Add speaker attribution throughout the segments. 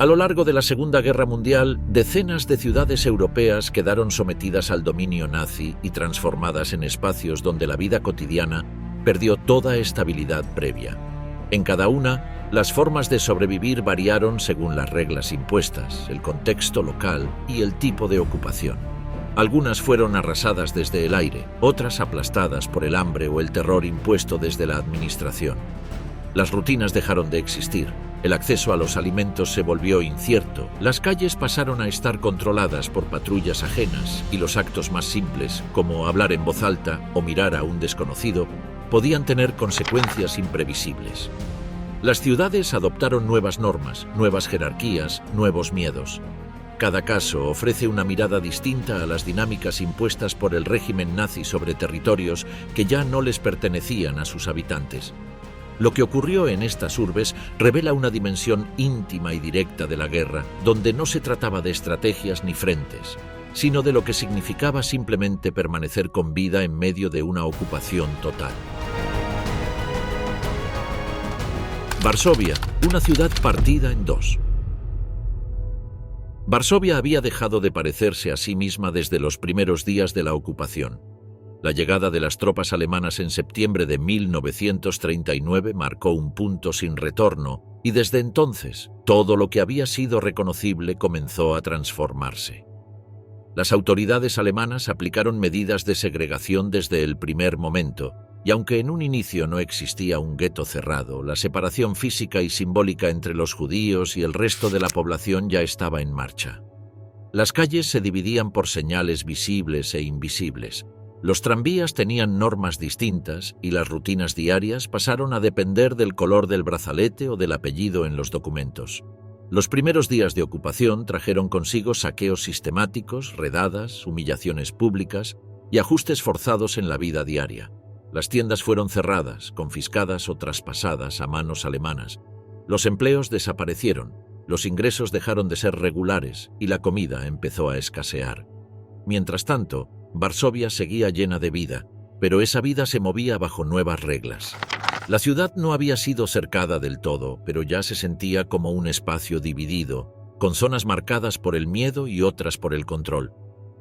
Speaker 1: A lo largo de la Segunda Guerra Mundial, decenas de ciudades europeas quedaron sometidas al dominio nazi y transformadas en espacios donde la vida cotidiana perdió toda estabilidad previa. En cada una, las formas de sobrevivir variaron según las reglas impuestas, el contexto local y el tipo de ocupación. Algunas fueron arrasadas desde el aire, otras aplastadas por el hambre o el terror impuesto desde la administración. Las rutinas dejaron de existir. El acceso a los alimentos se volvió incierto, las calles pasaron a estar controladas por patrullas ajenas y los actos más simples, como hablar en voz alta o mirar a un desconocido, podían tener consecuencias imprevisibles. Las ciudades adoptaron nuevas normas, nuevas jerarquías, nuevos miedos. Cada caso ofrece una mirada distinta a las dinámicas impuestas por el régimen nazi sobre territorios que ya no les pertenecían a sus habitantes. Lo que ocurrió en estas urbes revela una dimensión íntima y directa de la guerra, donde no se trataba de estrategias ni frentes, sino de lo que significaba simplemente permanecer con vida en medio de una ocupación total. Varsovia, una ciudad partida en dos. Varsovia había dejado de parecerse a sí misma desde los primeros días de la ocupación. La llegada de las tropas alemanas en septiembre de 1939 marcó un punto sin retorno y desde entonces todo lo que había sido reconocible comenzó a transformarse. Las autoridades alemanas aplicaron medidas de segregación desde el primer momento y aunque en un inicio no existía un gueto cerrado, la separación física y simbólica entre los judíos y el resto de la población ya estaba en marcha. Las calles se dividían por señales visibles e invisibles. Los tranvías tenían normas distintas y las rutinas diarias pasaron a depender del color del brazalete o del apellido en los documentos. Los primeros días de ocupación trajeron consigo saqueos sistemáticos, redadas, humillaciones públicas y ajustes forzados en la vida diaria. Las tiendas fueron cerradas, confiscadas o traspasadas a manos alemanas. Los empleos desaparecieron, los ingresos dejaron de ser regulares y la comida empezó a escasear. Mientras tanto, Varsovia seguía llena de vida, pero esa vida se movía bajo nuevas reglas. La ciudad no había sido cercada del todo, pero ya se sentía como un espacio dividido, con zonas marcadas por el miedo y otras por el control.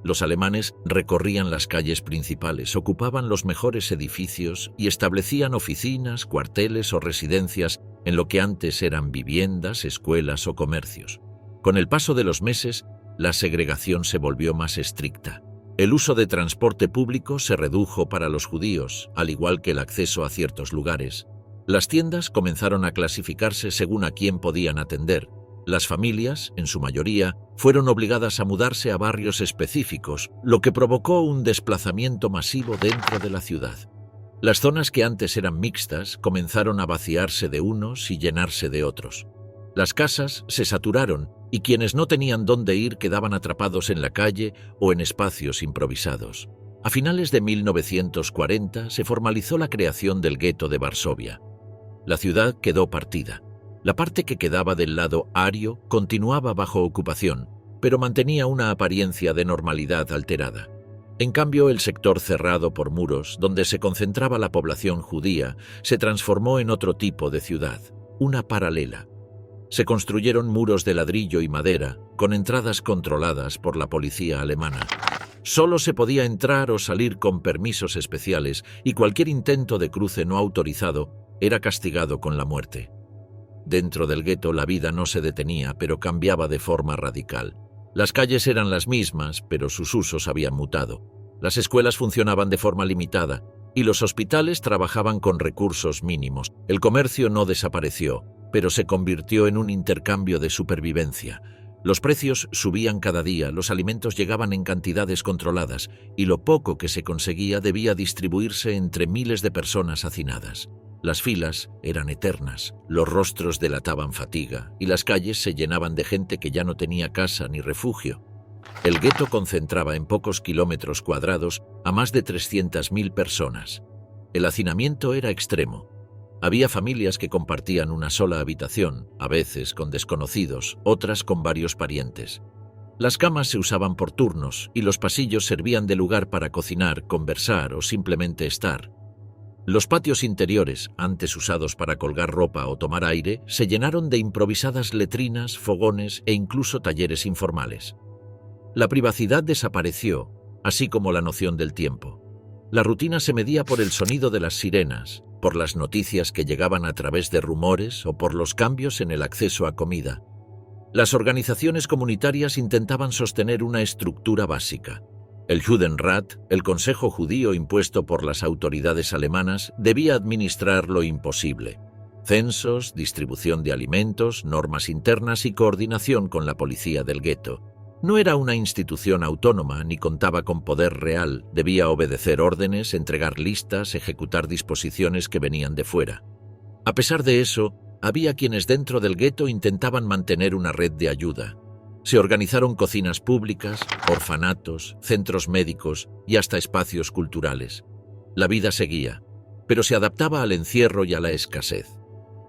Speaker 1: Los alemanes recorrían las calles principales, ocupaban los mejores edificios y establecían oficinas, cuarteles o residencias en lo que antes eran viviendas, escuelas o comercios. Con el paso de los meses, la segregación se volvió más estricta. El uso de transporte público se redujo para los judíos, al igual que el acceso a ciertos lugares. Las tiendas comenzaron a clasificarse según a quién podían atender. Las familias, en su mayoría, fueron obligadas a mudarse a barrios específicos, lo que provocó un desplazamiento masivo dentro de la ciudad. Las zonas que antes eran mixtas comenzaron a vaciarse de unos y llenarse de otros. Las casas se saturaron y quienes no tenían dónde ir quedaban atrapados en la calle o en espacios improvisados. A finales de 1940 se formalizó la creación del gueto de Varsovia. La ciudad quedó partida. La parte que quedaba del lado ario continuaba bajo ocupación, pero mantenía una apariencia de normalidad alterada. En cambio, el sector cerrado por muros, donde se concentraba la población judía, se transformó en otro tipo de ciudad, una paralela. Se construyeron muros de ladrillo y madera, con entradas controladas por la policía alemana. Solo se podía entrar o salir con permisos especiales y cualquier intento de cruce no autorizado era castigado con la muerte. Dentro del gueto la vida no se detenía, pero cambiaba de forma radical. Las calles eran las mismas, pero sus usos habían mutado. Las escuelas funcionaban de forma limitada y los hospitales trabajaban con recursos mínimos. El comercio no desapareció, pero se convirtió en un intercambio de supervivencia. Los precios subían cada día, los alimentos llegaban en cantidades controladas y lo poco que se conseguía debía distribuirse entre miles de personas hacinadas. Las filas eran eternas, los rostros delataban fatiga y las calles se llenaban de gente que ya no tenía casa ni refugio. El gueto concentraba en pocos kilómetros cuadrados a más de 300.000 personas. El hacinamiento era extremo. Había familias que compartían una sola habitación, a veces con desconocidos, otras con varios parientes. Las camas se usaban por turnos y los pasillos servían de lugar para cocinar, conversar o simplemente estar. Los patios interiores, antes usados para colgar ropa o tomar aire, se llenaron de improvisadas letrinas, fogones e incluso talleres informales. La privacidad desapareció, así como la noción del tiempo. La rutina se medía por el sonido de las sirenas, por las noticias que llegaban a través de rumores o por los cambios en el acceso a comida. Las organizaciones comunitarias intentaban sostener una estructura básica. El Judenrat, el consejo judío impuesto por las autoridades alemanas, debía administrar lo imposible: censos, distribución de alimentos, normas internas y coordinación con la policía del gueto. No era una institución autónoma ni contaba con poder real, debía obedecer órdenes, entregar listas, ejecutar disposiciones que venían de fuera. A pesar de eso, había quienes dentro del gueto intentaban mantener una red de ayuda. Se organizaron cocinas públicas, orfanatos, centros médicos y hasta espacios culturales. La vida seguía, pero se adaptaba al encierro y a la escasez.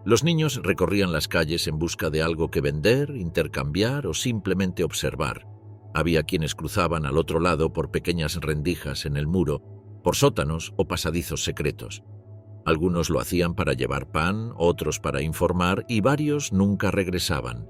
Speaker 1: Los niños recorrían las calles en busca de algo que vender, intercambiar o simplemente observar. Había quienes cruzaban al otro lado por pequeñas rendijas en el muro, por sótanos o pasadizos secretos. Algunos lo hacían para llevar pan, otros para informar y varios nunca regresaban.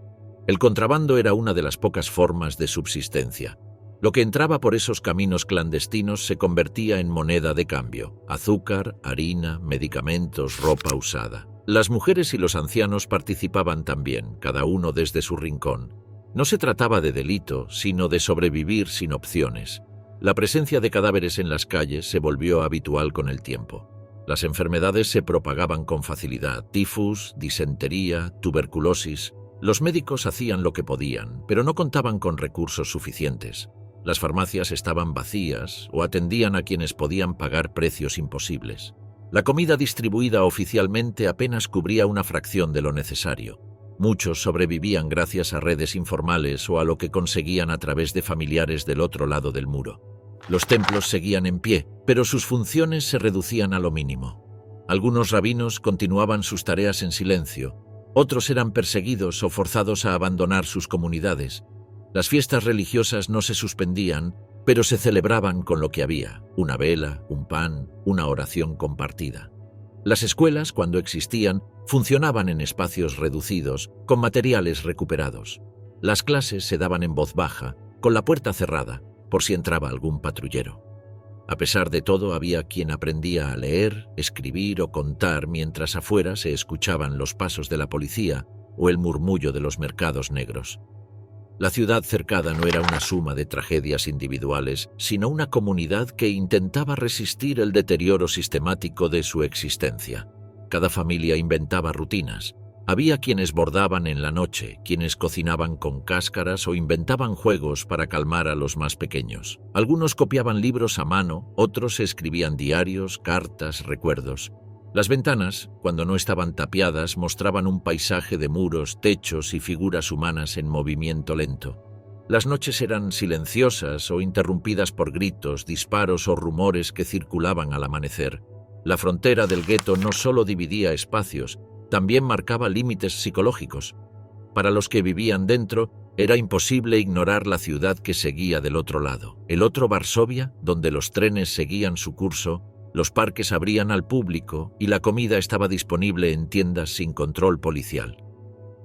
Speaker 1: El contrabando era una de las pocas formas de subsistencia. Lo que entraba por esos caminos clandestinos se convertía en moneda de cambio: azúcar, harina, medicamentos, ropa usada. Las mujeres y los ancianos participaban también, cada uno desde su rincón. No se trataba de delito, sino de sobrevivir sin opciones. La presencia de cadáveres en las calles se volvió habitual con el tiempo. Las enfermedades se propagaban con facilidad: tifus, disentería, tuberculosis. Los médicos hacían lo que podían, pero no contaban con recursos suficientes. Las farmacias estaban vacías o atendían a quienes podían pagar precios imposibles. La comida distribuida oficialmente apenas cubría una fracción de lo necesario. Muchos sobrevivían gracias a redes informales o a lo que conseguían a través de familiares del otro lado del muro. Los templos seguían en pie, pero sus funciones se reducían a lo mínimo. Algunos rabinos continuaban sus tareas en silencio, otros eran perseguidos o forzados a abandonar sus comunidades. Las fiestas religiosas no se suspendían, pero se celebraban con lo que había: una vela, un pan, una oración compartida. Las escuelas, cuando existían, funcionaban en espacios reducidos, con materiales recuperados. Las clases se daban en voz baja, con la puerta cerrada, por si entraba algún patrullero. A pesar de todo, había quien aprendía a leer, escribir o contar mientras afuera se escuchaban los pasos de la policía o el murmullo de los mercados negros. La ciudad cercada no era una suma de tragedias individuales, sino una comunidad que intentaba resistir el deterioro sistemático de su existencia. Cada familia inventaba rutinas. Había quienes bordaban en la noche, quienes cocinaban con cáscaras o inventaban juegos para calmar a los más pequeños. Algunos copiaban libros a mano, otros escribían diarios, cartas, recuerdos. Las ventanas, cuando no estaban tapiadas, mostraban un paisaje de muros, techos y figuras humanas en movimiento lento. Las noches eran silenciosas o interrumpidas por gritos, disparos o rumores que circulaban al amanecer. La frontera del gueto no solo dividía espacios, también marcaba límites psicológicos. Para los que vivían dentro, era imposible ignorar la ciudad que seguía del otro lado. El otro Varsovia, donde los trenes seguían su curso, los parques abrían al público y la comida estaba disponible en tiendas sin control policial.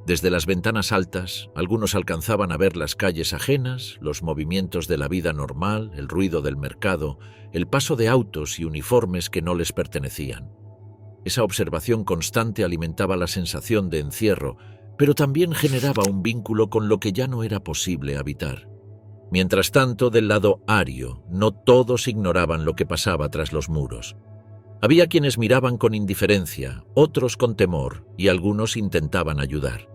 Speaker 1: Desde las ventanas altas, algunos alcanzaban a ver las calles ajenas, los movimientos de la vida normal, el ruido del mercado, el paso de autos y uniformes que no les pertenecían. Esa observación constante alimentaba la sensación de encierro, pero también generaba un vínculo con lo que ya no era posible habitar. Mientras tanto, del lado ario, no todos ignoraban lo que pasaba tras los muros. Había quienes miraban con indiferencia, otros con temor, y algunos intentaban ayudar.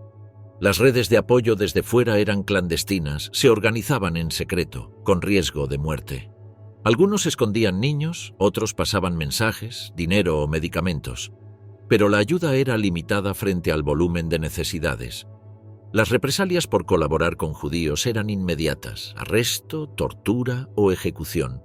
Speaker 1: Las redes de apoyo desde fuera eran clandestinas, se organizaban en secreto, con riesgo de muerte. Algunos escondían niños, otros pasaban mensajes, dinero o medicamentos. Pero la ayuda era limitada frente al volumen de necesidades. Las represalias por colaborar con judíos eran inmediatas: arresto, tortura o ejecución.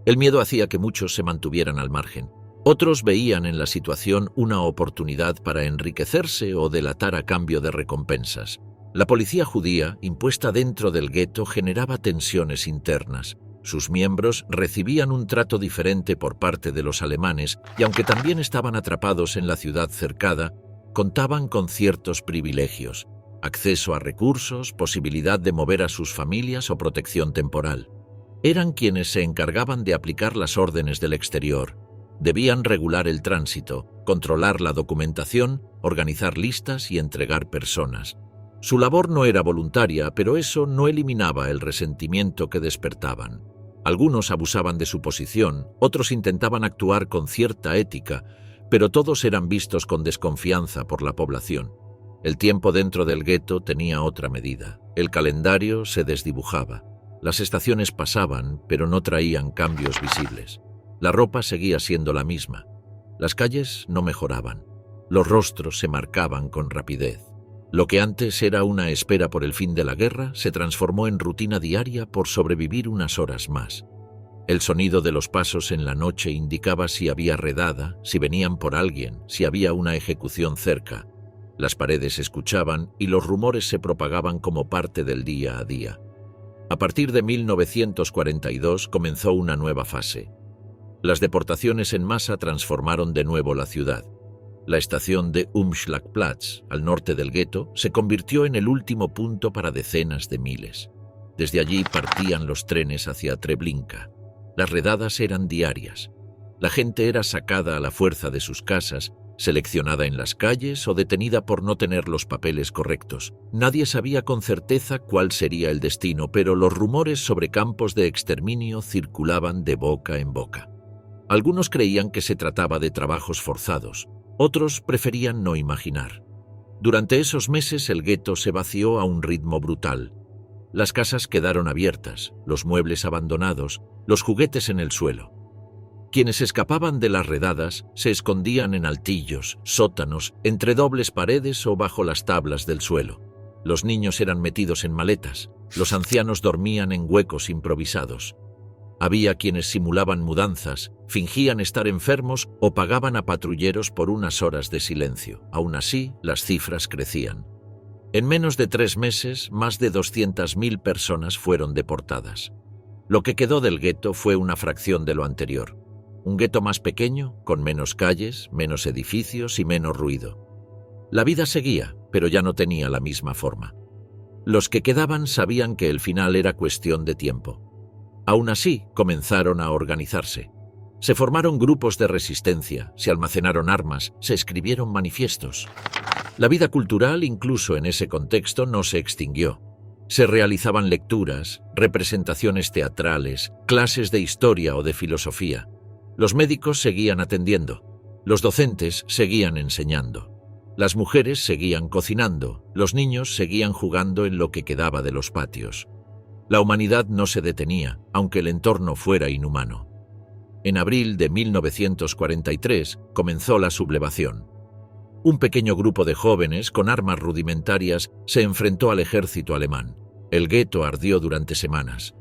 Speaker 1: El miedo hacía que muchos se mantuvieran al margen. Otros veían en la situación una oportunidad para enriquecerse o delatar a cambio de recompensas. La policía judía, impuesta dentro del gueto, generaba tensiones internas. Sus miembros recibían un trato diferente por parte de los alemanes y aunque también estaban atrapados en la ciudad cercada, contaban con ciertos privilegios: acceso a recursos, posibilidad de mover a sus familias o protección temporal. Eran quienes se encargaban de aplicar las órdenes del exterior. Debían regular el tránsito, controlar la documentación, organizar listas y entregar personas. Su labor no era voluntaria, pero eso no eliminaba el resentimiento que despertaban. Algunos abusaban de su posición, otros intentaban actuar con cierta ética, pero todos eran vistos con desconfianza por la población. El tiempo dentro del gueto tenía otra medida. El calendario se desdibujaba. Las estaciones pasaban, pero no traían cambios visibles. La ropa seguía siendo la misma. Las calles no mejoraban. Los rostros se marcaban con rapidez. Lo que antes era una espera por el fin de la guerra se transformó en rutina diaria por sobrevivir unas horas más. El sonido de los pasos en la noche indicaba si había redada, si venían por alguien, si había una ejecución cerca. Las paredes se escuchaban y los rumores se propagaban como parte del día a día. A partir de 1942 comenzó una nueva fase. Las deportaciones en masa transformaron de nuevo la ciudad. La estación de Umschlagplatz, al norte del gueto, se convirtió en el último punto para decenas de miles. Desde allí partían los trenes hacia Treblinka. Las redadas eran diarias. La gente era sacada a la fuerza de sus casas, seleccionada en las calles o detenida por no tener los papeles correctos. Nadie sabía con certeza cuál sería el destino, pero los rumores sobre campos de exterminio circulaban de boca en boca. Algunos creían que se trataba de trabajos forzados. Otros preferían no imaginar. Durante esos meses el gueto se vació a un ritmo brutal. Las casas quedaron abiertas, los muebles abandonados, los juguetes en el suelo. Quienes escapaban de las redadas se escondían en altillos, sótanos, entre dobles paredes o bajo las tablas del suelo. Los niños eran metidos en maletas, los ancianos dormían en huecos improvisados. Había quienes simulaban mudanzas, fingían estar enfermos o pagaban a patrulleros por unas horas de silencio. Aún así, las cifras crecían. En menos de 3 meses, más de 200.000 personas fueron deportadas. Lo que quedó del gueto fue una fracción de lo anterior. Un gueto más pequeño, con menos calles, menos edificios y menos ruido. La vida seguía, pero ya no tenía la misma forma. Los que quedaban sabían que el final era cuestión de tiempo. Aún así, comenzaron a organizarse. Se formaron grupos de resistencia, se almacenaron armas, se escribieron manifiestos. La vida cultural, incluso en ese contexto, no se extinguió. Se realizaban lecturas, representaciones teatrales, clases de historia o de filosofía. Los médicos seguían atendiendo. Los docentes seguían enseñando. Las mujeres seguían cocinando. Los niños seguían jugando en lo que quedaba de los patios. La humanidad no se detenía, aunque el entorno fuera inhumano. En abril de 1943 comenzó la sublevación. Un pequeño grupo de jóvenes con armas rudimentarias se enfrentó al ejército alemán. El gueto ardió durante semanas.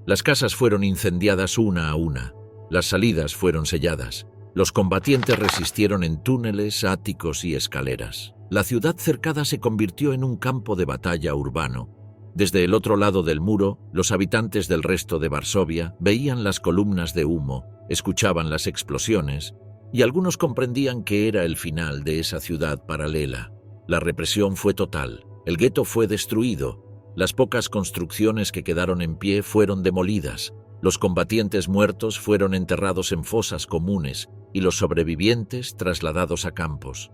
Speaker 1: Las casas fueron incendiadas una a una. Las salidas fueron selladas. Los combatientes resistieron en túneles, áticos y escaleras. La ciudad cercada se convirtió en un campo de batalla urbano. Desde el otro lado del muro, los habitantes del resto de Varsovia veían las columnas de humo, escuchaban las explosiones, y algunos comprendían que era el final de esa ciudad paralela. La represión fue total, el gueto fue destruido, las pocas construcciones que quedaron en pie fueron demolidas, los combatientes muertos fueron enterrados en fosas comunes y los sobrevivientes trasladados a campos.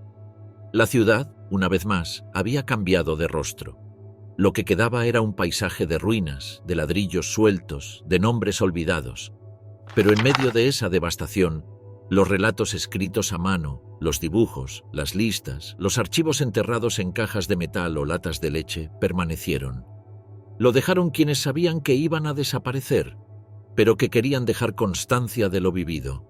Speaker 1: La ciudad, una vez más, había cambiado de rostro. Lo que quedaba era un paisaje de ruinas, de ladrillos sueltos, de nombres olvidados. Pero en medio de esa devastación, los relatos escritos a mano, los dibujos, las listas, los archivos enterrados en cajas de metal o latas de leche permanecieron. Lo dejaron quienes sabían que iban a desaparecer, pero que querían dejar constancia de lo vivido.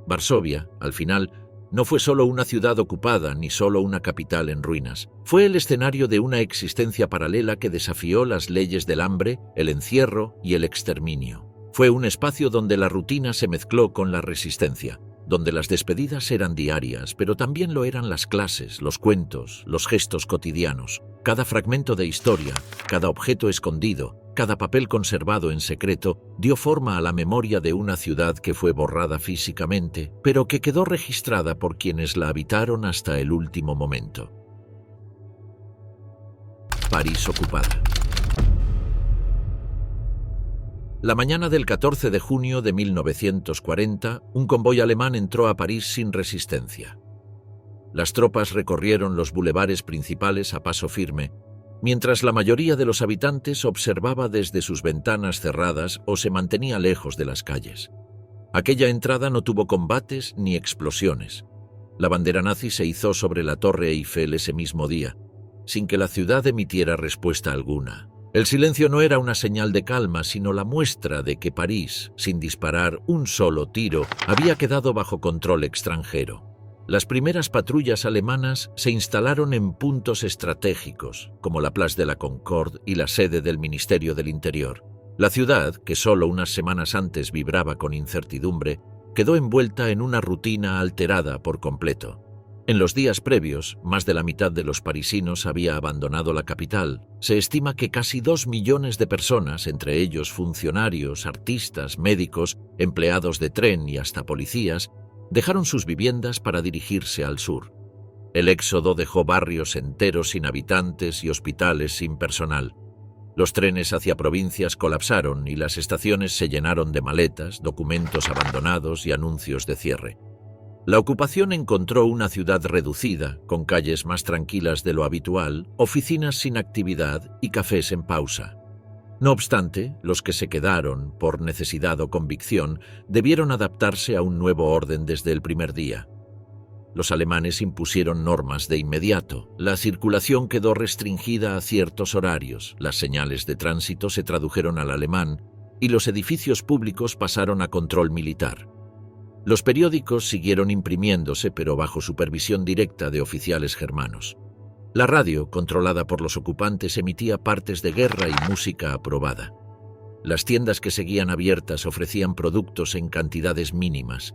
Speaker 1: Varsovia, al final, no fue solo una ciudad ocupada ni solo una capital en ruinas. Fue el escenario de una existencia paralela que desafió las leyes del hambre, el encierro y el exterminio. Fue un espacio donde la rutina se mezcló con la resistencia, donde las despedidas eran diarias, pero también lo eran las clases, los cuentos, los gestos cotidianos. Cada fragmento de historia, cada objeto escondido, Cada papel conservado en secreto dio forma a la memoria de una ciudad que fue borrada físicamente, pero que quedó registrada por quienes la habitaron hasta el último momento. París ocupada. La mañana del 14 de junio de 1940, un convoy alemán entró a París sin resistencia. Las tropas recorrieron los bulevares principales a paso firme, mientras la mayoría de los habitantes observaba desde sus ventanas cerradas o se mantenía lejos de las calles. Aquella entrada no tuvo combates ni explosiones. La bandera nazi se izó sobre la Torre Eiffel ese mismo día, sin que la ciudad emitiera respuesta alguna. El silencio no era una señal de calma, sino la muestra de que París, sin disparar un solo tiro, había quedado bajo control extranjero. Las primeras patrullas alemanas se instalaron en puntos estratégicos, como la Place de la Concorde y la sede del Ministerio del Interior. La ciudad, que solo unas semanas antes vibraba con incertidumbre, quedó envuelta en una rutina alterada por completo. En los días previos, más de la mitad de los parisinos había abandonado la capital. Se estima que casi 2 millones de personas, entre ellos funcionarios, artistas, médicos, empleados de tren y hasta policías, dejaron sus viviendas para dirigirse al sur. El éxodo dejó barrios enteros sin habitantes y hospitales sin personal. Los trenes hacia provincias colapsaron y las estaciones se llenaron de maletas, documentos abandonados y anuncios de cierre. La ocupación encontró una ciudad reducida, con calles más tranquilas de lo habitual, oficinas sin actividad y cafés en pausa. No obstante, los que se quedaron, por necesidad o convicción, debieron adaptarse a un nuevo orden desde el primer día. Los alemanes impusieron normas de inmediato. La circulación quedó restringida a ciertos horarios, las señales de tránsito se tradujeron al alemán y los edificios públicos pasaron a control militar. Los periódicos siguieron imprimiéndose, pero bajo supervisión directa de oficiales germanos. La radio, controlada por los ocupantes, emitía partes de guerra y música aprobada. Las tiendas que seguían abiertas ofrecían productos en cantidades mínimas.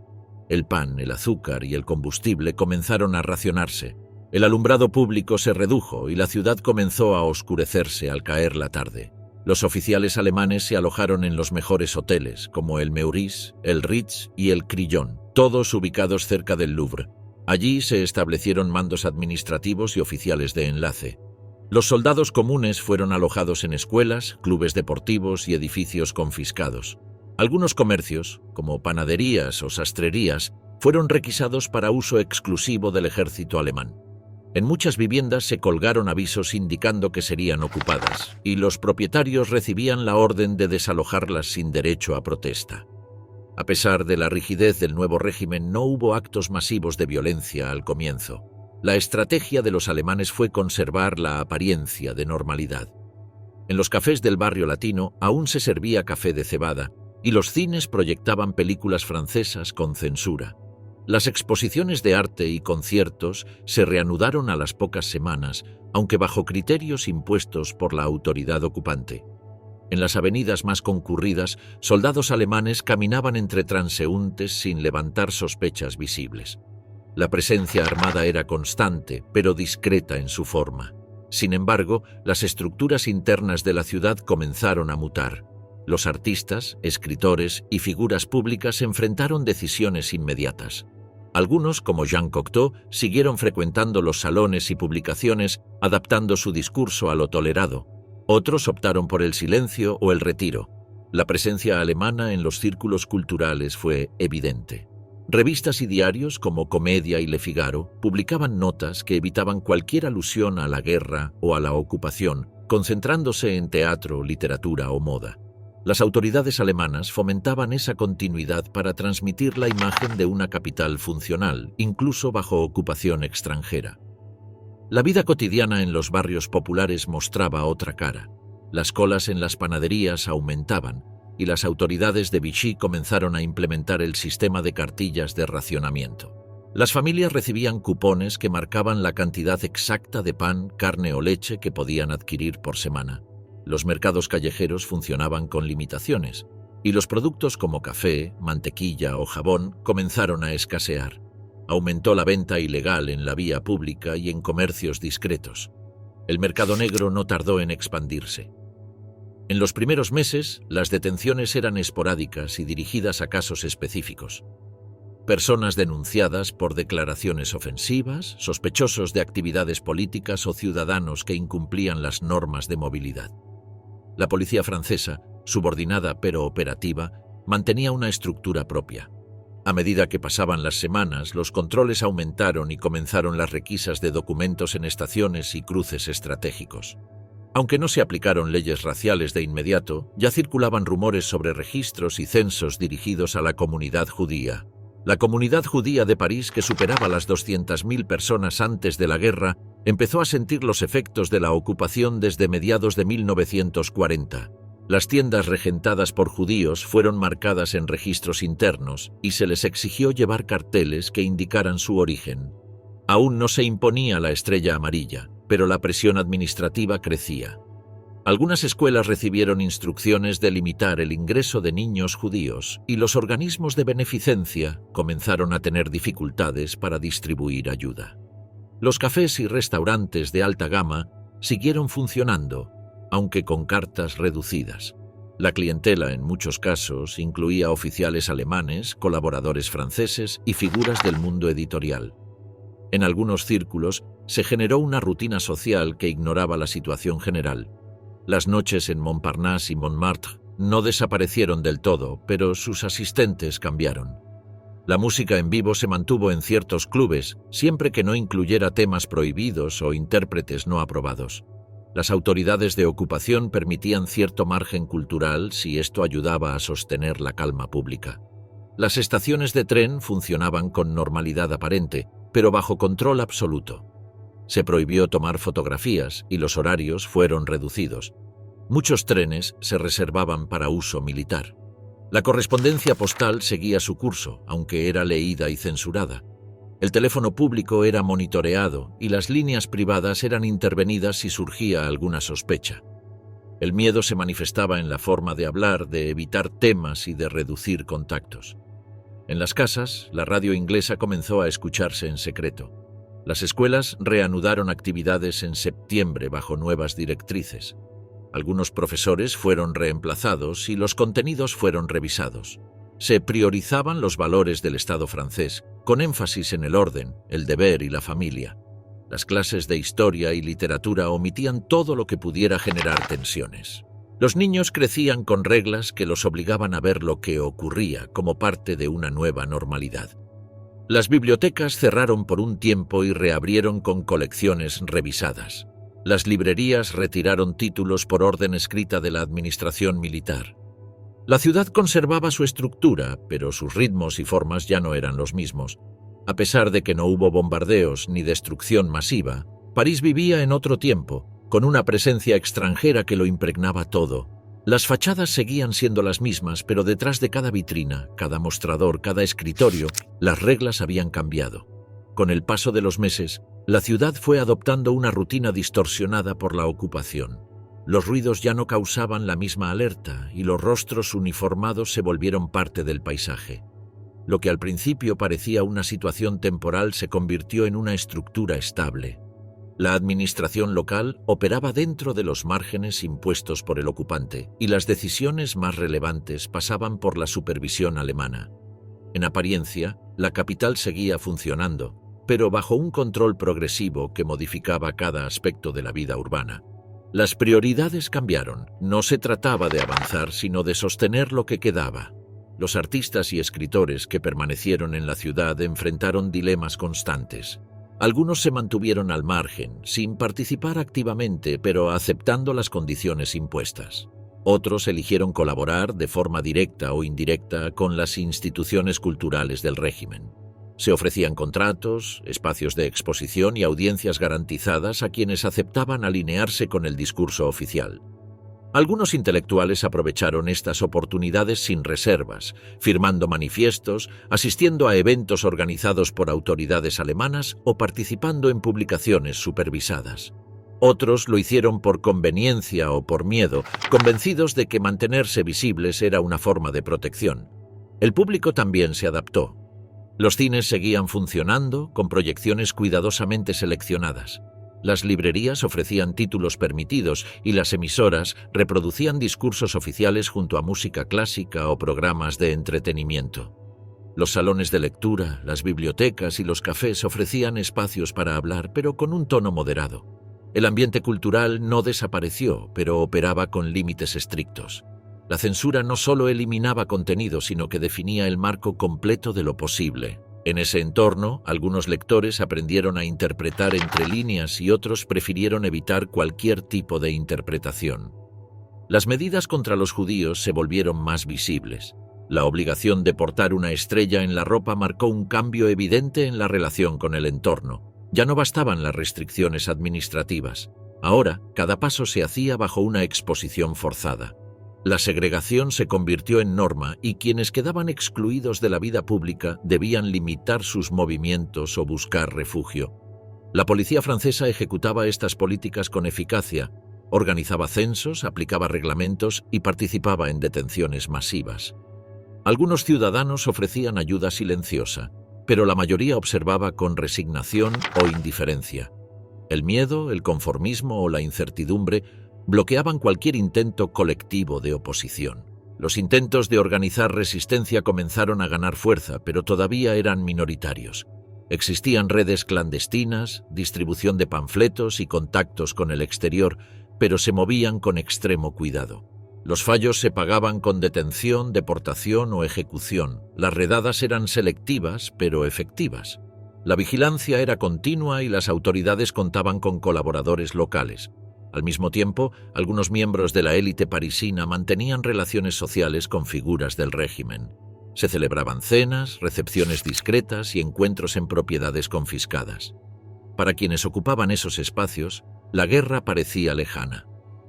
Speaker 1: El pan, el azúcar y el combustible comenzaron a racionarse. El alumbrado público se redujo y la ciudad comenzó a oscurecerse al caer la tarde. Los oficiales alemanes se alojaron en los mejores hoteles, como el Meurice, el Ritz y el Crillon, todos ubicados cerca del Louvre. Allí se establecieron mandos administrativos y oficiales de enlace. Los soldados comunes fueron alojados en escuelas, clubes deportivos y edificios confiscados. Algunos comercios, como panaderías o sastrerías, fueron requisados para uso exclusivo del ejército alemán. En muchas viviendas se colgaron avisos indicando que serían ocupadas, y los propietarios recibían la orden de desalojarlas sin derecho a protesta. A pesar de la rigidez del nuevo régimen, no hubo actos masivos de violencia al comienzo. La estrategia de los alemanes fue conservar la apariencia de normalidad. En los cafés del barrio latino aún se servía café de cebada, y los cines proyectaban películas francesas con censura. Las exposiciones de arte y conciertos se reanudaron a las pocas semanas, aunque bajo criterios impuestos por la autoridad ocupante. En las avenidas más concurridas, soldados alemanes caminaban entre transeúntes sin levantar sospechas visibles. La presencia armada era constante, pero discreta en su forma. Sin embargo, las estructuras internas de la ciudad comenzaron a mutar. Los artistas, escritores y figuras públicas enfrentaron decisiones inmediatas. Algunos, como Jean Cocteau, siguieron frecuentando los salones y publicaciones, adaptando su discurso a lo tolerado. Otros optaron por el silencio o el retiro. La presencia alemana en los círculos culturales fue evidente. Revistas y diarios como Comedia y Le Figaro publicaban notas que evitaban cualquier alusión a la guerra o a la ocupación, concentrándose en teatro, literatura o moda. Las autoridades alemanas fomentaban esa continuidad para transmitir la imagen de una capital funcional, incluso bajo ocupación extranjera. La vida cotidiana en los barrios populares mostraba otra cara. Las colas en las panaderías aumentaban y las autoridades de Vichy comenzaron a implementar el sistema de cartillas de racionamiento. Las familias recibían cupones que marcaban la cantidad exacta de pan, carne o leche que podían adquirir por semana. Los mercados callejeros funcionaban con limitaciones, y los productos como café, mantequilla o jabón comenzaron a escasear. Aumentó la venta ilegal en la vía pública y en comercios discretos. El mercado negro no tardó en expandirse. En los primeros meses, las detenciones eran esporádicas y dirigidas a casos específicos. Personas denunciadas por declaraciones ofensivas, sospechosos de actividades políticas o ciudadanos que incumplían las normas de movilidad. La policía francesa, subordinada pero operativa, mantenía una estructura propia. A medida que pasaban las semanas, los controles aumentaron y comenzaron las requisas de documentos en estaciones y cruces estratégicos. Aunque no se aplicaron leyes raciales de inmediato, ya circulaban rumores sobre registros y censos dirigidos a la comunidad judía. La comunidad judía de París, que superaba las 200.000 personas antes de la guerra, empezó a sentir los efectos de la ocupación desde mediados de 1940. Las tiendas regentadas por judíos fueron marcadas en registros internos y se les exigió llevar carteles que indicaran su origen. Aún no se imponía la estrella amarilla, pero la presión administrativa crecía. Algunas escuelas recibieron instrucciones de limitar el ingreso de niños judíos y los organismos de beneficencia comenzaron a tener dificultades para distribuir ayuda. Los cafés y restaurantes de alta gama siguieron funcionando, aunque con cartas reducidas. La clientela en muchos casos incluía oficiales alemanes, colaboradores franceses y figuras del mundo editorial. En algunos círculos se generó una rutina social que ignoraba la situación general. Las noches en Montparnasse y Montmartre no desaparecieron del todo, pero sus asistentes cambiaron. La música en vivo se mantuvo en ciertos clubes, siempre que no incluyera temas prohibidos o intérpretes no aprobados. Las autoridades de ocupación permitían cierto margen cultural si esto ayudaba a sostener la calma pública. Las estaciones de tren funcionaban con normalidad aparente, pero bajo control absoluto. Se prohibió tomar fotografías y los horarios fueron reducidos. Muchos trenes se reservaban para uso militar. La correspondencia postal seguía su curso, aunque era leída y censurada. El teléfono público era monitoreado y las líneas privadas eran intervenidas si surgía alguna sospecha. El miedo se manifestaba en la forma de hablar, de evitar temas y de reducir contactos. En las casas, la radio inglesa comenzó a escucharse en secreto. Las escuelas reanudaron actividades en septiembre bajo nuevas directrices. Algunos profesores fueron reemplazados y los contenidos fueron revisados. Se priorizaban los valores del Estado francés, con énfasis en el orden, el deber y la familia. Las clases de historia y literatura omitían todo lo que pudiera generar tensiones. Los niños crecían con reglas que los obligaban a ver lo que ocurría como parte de una nueva normalidad. Las bibliotecas cerraron por un tiempo y reabrieron con colecciones revisadas. Las librerías retiraron títulos por orden escrita de la administración militar. La ciudad conservaba su estructura, pero sus ritmos y formas ya no eran los mismos. A pesar de que no hubo bombardeos ni destrucción masiva, París vivía en otro tiempo, con una presencia extranjera que lo impregnaba todo. Las fachadas seguían siendo las mismas, pero detrás de cada vitrina, cada mostrador, cada escritorio, las reglas habían cambiado. Con el paso de los meses, la ciudad fue adoptando una rutina distorsionada por la ocupación. Los ruidos ya no causaban la misma alerta y los rostros uniformados se volvieron parte del paisaje. Lo que al principio parecía una situación temporal se convirtió en una estructura estable. La administración local operaba dentro de los márgenes impuestos por el ocupante y las decisiones más relevantes pasaban por la supervisión alemana. En apariencia, la capital seguía funcionando, pero bajo un control progresivo que modificaba cada aspecto de la vida urbana. Las prioridades cambiaron. No se trataba de avanzar, sino de sostener lo que quedaba. Los artistas y escritores que permanecieron en la ciudad enfrentaron dilemas constantes. Algunos se mantuvieron al margen, sin participar activamente, pero aceptando las condiciones impuestas. Otros eligieron colaborar de forma directa o indirecta con las instituciones culturales del régimen. Se ofrecían contratos, espacios de exposición y audiencias garantizadas a quienes aceptaban alinearse con el discurso oficial. Algunos intelectuales aprovecharon estas oportunidades sin reservas, firmando manifiestos, asistiendo a eventos organizados por autoridades alemanas o participando en publicaciones supervisadas. Otros lo hicieron por conveniencia o por miedo, convencidos de que mantenerse visibles era una forma de protección. El público también se adaptó. Los cines seguían funcionando con proyecciones cuidadosamente seleccionadas. Las librerías ofrecían títulos permitidos y las emisoras reproducían discursos oficiales junto a música clásica o programas de entretenimiento. Los salones de lectura, las bibliotecas y los cafés ofrecían espacios para hablar, pero con un tono moderado. El ambiente cultural no desapareció, pero operaba con límites estrictos. La censura no solo eliminaba contenido, sino que definía el marco completo de lo posible. En ese entorno, algunos lectores aprendieron a interpretar entre líneas y otros prefirieron evitar cualquier tipo de interpretación. Las medidas contra los judíos se volvieron más visibles. La obligación de portar una estrella en la ropa marcó un cambio evidente en la relación con el entorno. Ya no bastaban las restricciones administrativas. Ahora, cada paso se hacía bajo una exposición forzada. La segregación se convirtió en norma y quienes quedaban excluidos de la vida pública debían limitar sus movimientos o buscar refugio. La policía francesa ejecutaba estas políticas con eficacia, organizaba censos, aplicaba reglamentos y participaba en detenciones masivas. Algunos ciudadanos ofrecían ayuda silenciosa, pero la mayoría observaba con resignación o indiferencia. El miedo, el conformismo o la incertidumbre bloqueaban cualquier intento colectivo de oposición. Los intentos de organizar resistencia comenzaron a ganar fuerza, pero todavía eran minoritarios. Existían redes clandestinas, distribución de panfletos y contactos con el exterior, pero se movían con extremo cuidado. Los fallos se pagaban con detención, deportación o ejecución. Las redadas eran selectivas, pero efectivas. La vigilancia era continua y las autoridades contaban con colaboradores locales. Al mismo tiempo, algunos miembros de la élite parisina mantenían relaciones sociales con figuras del régimen. Se celebraban cenas, recepciones discretas y encuentros en propiedades confiscadas. Para quienes ocupaban esos espacios, la guerra parecía lejana.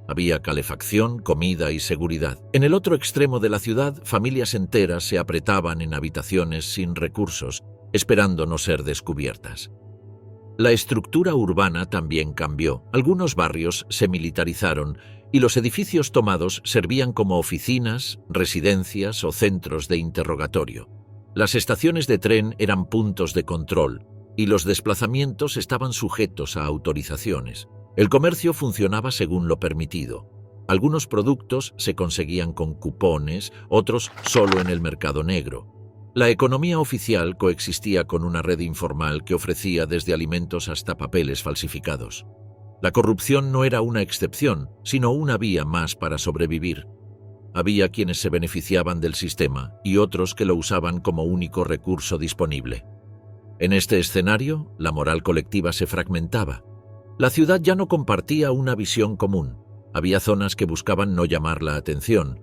Speaker 1: Había calefacción, comida y seguridad. En el otro extremo de la ciudad, familias enteras se apretaban en habitaciones sin recursos, esperando no ser descubiertas. La estructura urbana también cambió. Algunos barrios se militarizaron y los edificios tomados servían como oficinas, residencias o centros de interrogatorio. Las estaciones de tren eran puntos de control y los desplazamientos estaban sujetos a autorizaciones. El comercio funcionaba según lo permitido. Algunos productos se conseguían con cupones, otros solo en el mercado negro. La economía oficial coexistía con una red informal que ofrecía desde alimentos hasta papeles falsificados. La corrupción no era una excepción, sino una vía más para sobrevivir. Había quienes se beneficiaban del sistema y otros que lo usaban como único recurso disponible. En este escenario, la moral colectiva se fragmentaba. La ciudad ya no compartía una visión común. Había zonas que buscaban no llamar la atención,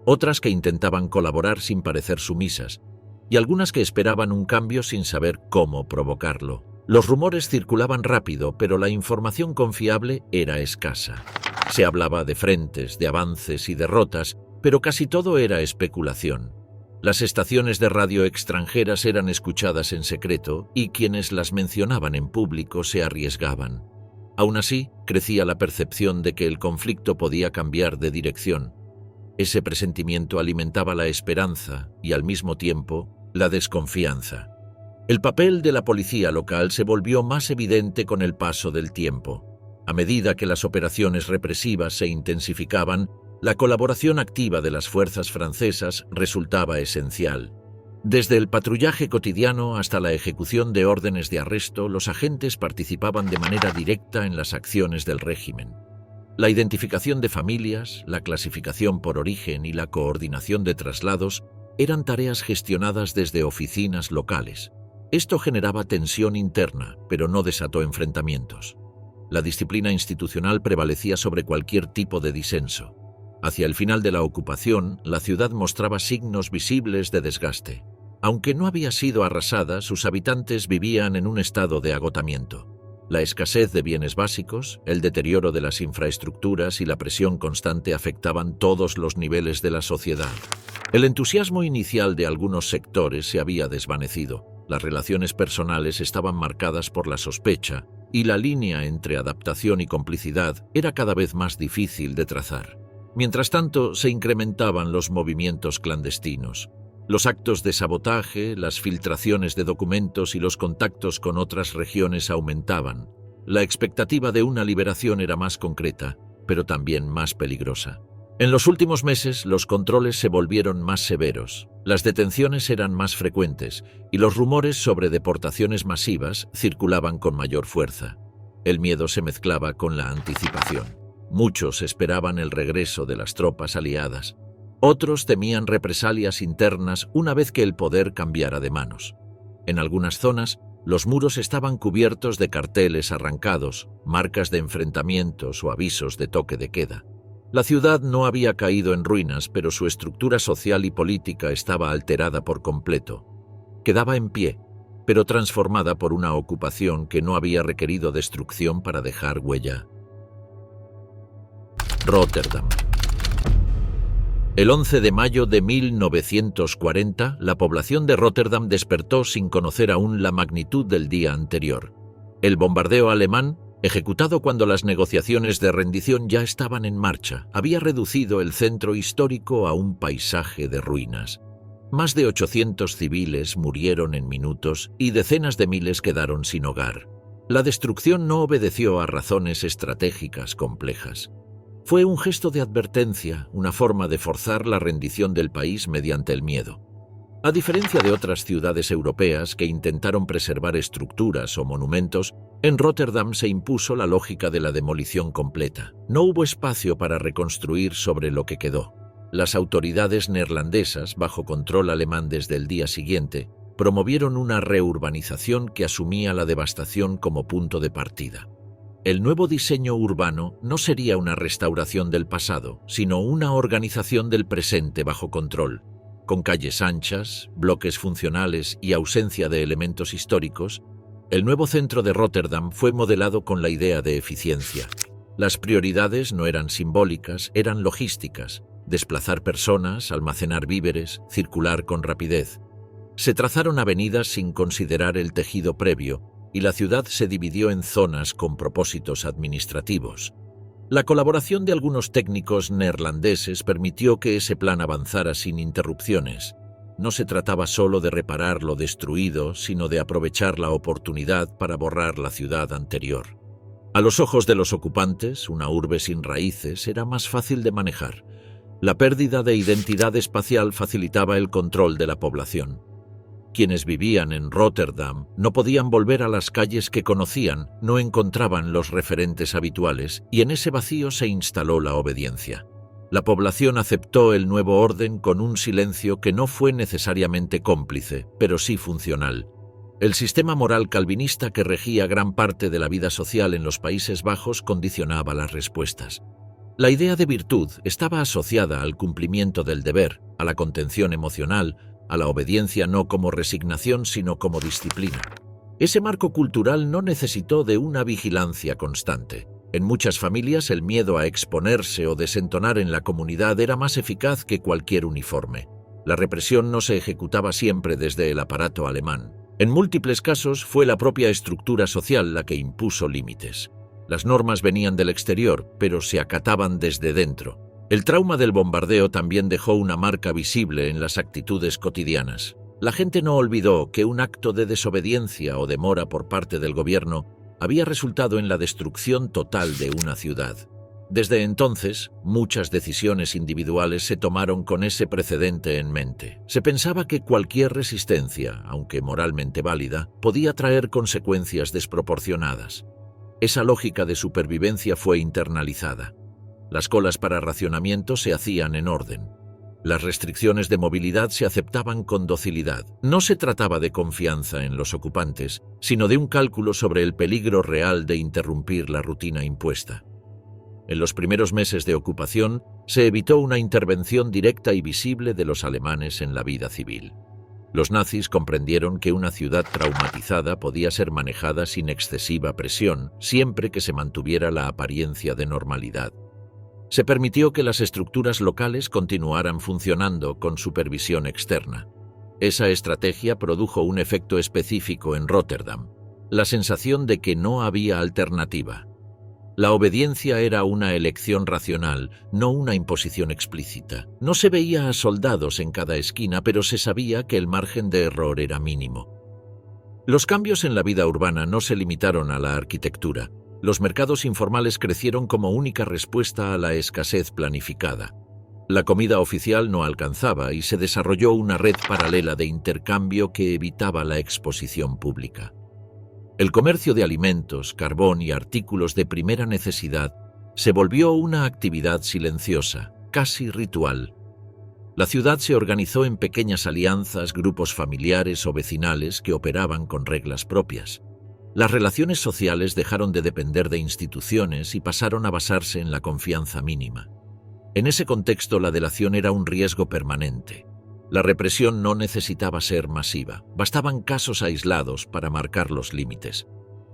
Speaker 1: otras que intentaban colaborar sin parecer sumisas, y algunas que esperaban un cambio sin saber cómo provocarlo. Los rumores circulaban rápido, pero la información confiable era escasa. Se hablaba de frentes, de avances y derrotas, pero casi todo era especulación. Las estaciones de radio extranjeras eran escuchadas en secreto y quienes las mencionaban en público se arriesgaban. Aún así, crecía la percepción de que el conflicto podía cambiar de dirección. Ese presentimiento alimentaba la esperanza y, al mismo tiempo, la desconfianza. El papel de la policía local se volvió más evidente con el paso del tiempo. A medida que las operaciones represivas se intensificaban, la colaboración activa de las fuerzas francesas resultaba esencial. Desde el patrullaje cotidiano hasta la ejecución de órdenes de arresto, los agentes participaban de manera directa en las acciones del régimen. La identificación de familias, la clasificación por origen y la coordinación de traslados eran tareas gestionadas desde oficinas locales. Esto generaba tensión interna, pero no desató enfrentamientos. La disciplina institucional prevalecía sobre cualquier tipo de disenso. Hacia el final de la ocupación, la ciudad mostraba signos visibles de desgaste. Aunque no había sido arrasada, sus habitantes vivían en un estado de agotamiento. La escasez de bienes básicos, el deterioro de las infraestructuras y la presión constante afectaban todos los niveles de la sociedad. El entusiasmo inicial de algunos sectores se había desvanecido. Las relaciones personales estaban marcadas por la sospecha y la línea entre adaptación y complicidad era cada vez más difícil de trazar. Mientras tanto, se incrementaban los movimientos clandestinos. Los actos de sabotaje, las filtraciones de documentos y los contactos con otras regiones aumentaban. La expectativa de una liberación era más concreta, pero también más peligrosa. En los últimos meses, los controles se volvieron más severos, las detenciones eran más frecuentes y los rumores sobre deportaciones masivas circulaban con mayor fuerza. El miedo se mezclaba con la anticipación. Muchos esperaban el regreso de las tropas aliadas. Otros temían represalias internas una vez que el poder cambiara de manos. En algunas zonas, los muros estaban cubiertos de carteles arrancados, marcas de enfrentamientos o avisos de toque de queda. La ciudad no había caído en ruinas, pero su estructura social y política estaba alterada por completo. Quedaba en pie, pero transformada por una ocupación que no había requerido destrucción para dejar huella. Róterdam. El 11 de mayo de 1940, la población de Róterdam despertó sin conocer aún la magnitud del día anterior. El bombardeo alemán, ejecutado cuando las negociaciones de rendición ya estaban en marcha, había reducido el centro histórico a un paisaje de ruinas. Más de 800 civiles murieron en minutos y decenas de miles quedaron sin hogar. La destrucción no obedeció a razones estratégicas complejas. Fue un gesto de advertencia, una forma de forzar la rendición del país mediante el miedo. A diferencia de otras ciudades europeas que intentaron preservar estructuras o monumentos, en Róterdam se impuso la lógica de la demolición completa. No hubo espacio para reconstruir sobre lo que quedó. Las autoridades neerlandesas, bajo control alemán desde el día siguiente, promovieron una reurbanización que asumía la devastación como punto de partida. El nuevo diseño urbano no sería una restauración del pasado, sino una organización del presente bajo control. Con calles anchas, bloques funcionales y ausencia de elementos históricos, el nuevo centro de Róterdam fue modelado con la idea de eficiencia. Las prioridades no eran simbólicas, eran logísticas: desplazar personas, almacenar víveres, circular con rapidez. Se trazaron avenidas sin considerar el tejido previo, y la ciudad se dividió en zonas con propósitos administrativos. La colaboración de algunos técnicos neerlandeses permitió que ese plan avanzara sin interrupciones. No se trataba solo de reparar lo destruido, sino de aprovechar la oportunidad para borrar la ciudad anterior. A los ojos de los ocupantes, una urbe sin raíces era más fácil de manejar. La pérdida de identidad espacial facilitaba el control de la población. Quienes vivían en Róterdam no podían volver a las calles que conocían, no encontraban los referentes habituales, y en ese vacío se instaló la obediencia. La población aceptó el nuevo orden con un silencio que no fue necesariamente cómplice, pero sí funcional. El sistema moral calvinista que regía gran parte de la vida social en los Países Bajos condicionaba las respuestas. La idea de virtud estaba asociada al cumplimiento del deber, a la contención emocional, a la obediencia no como resignación sino como disciplina. Ese marco cultural no necesitó de una vigilancia constante. En muchas familias el miedo a exponerse o desentonar en la comunidad era más eficaz que cualquier uniforme. La represión no se ejecutaba siempre desde el aparato alemán. En múltiples casos fue la propia estructura social la que impuso límites. Las normas venían del exterior, pero se acataban desde dentro. El trauma del bombardeo también dejó una marca visible en las actitudes cotidianas. La gente no olvidó que un acto de desobediencia o demora por parte del gobierno había resultado en la destrucción total de una ciudad. Desde entonces, muchas decisiones individuales se tomaron con ese precedente en mente. Se pensaba que cualquier resistencia, aunque moralmente válida, podía traer consecuencias desproporcionadas. Esa lógica de supervivencia fue internalizada. Las colas para racionamiento se hacían en orden. Las restricciones de movilidad se aceptaban con docilidad. No se trataba de confianza en los ocupantes, sino de un cálculo sobre el peligro real de interrumpir la rutina impuesta. En los primeros meses de ocupación, se evitó una intervención directa y visible de los alemanes en la vida civil. Los nazis comprendieron que una ciudad traumatizada podía ser manejada sin excesiva presión, siempre que se mantuviera la apariencia de normalidad. Se permitió que las estructuras locales continuaran funcionando con supervisión externa. Esa estrategia produjo un efecto específico en Róterdam: la sensación de que no había alternativa. La obediencia era una elección racional, no una imposición explícita. No se veía a soldados en cada esquina, pero se sabía que el margen de error era mínimo. Los cambios en la vida urbana no se limitaron a la arquitectura. Los mercados informales crecieron como única respuesta a la escasez planificada. La comida oficial no alcanzaba y se desarrolló una red paralela de intercambio que evitaba la exposición pública. El comercio de alimentos, carbón y artículos de primera necesidad se volvió una actividad silenciosa, casi ritual. La ciudad se organizó en pequeñas alianzas, grupos familiares o vecinales que operaban con reglas propias. Las relaciones sociales dejaron de depender de instituciones y pasaron a basarse en la confianza mínima. En ese contexto, la delación era un riesgo permanente. La represión no necesitaba ser masiva, bastaban casos aislados para marcar los límites.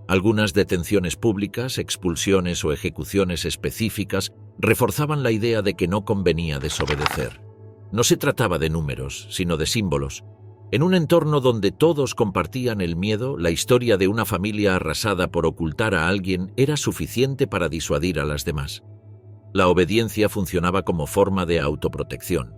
Speaker 1: Algunas detenciones públicas, expulsiones o ejecuciones específicas reforzaban la idea de que no convenía desobedecer. No se trataba de números, sino de símbolos. En un entorno donde todos compartían el miedo, la historia de una familia arrasada por ocultar a alguien era suficiente para disuadir a las demás. La obediencia funcionaba como forma de autoprotección,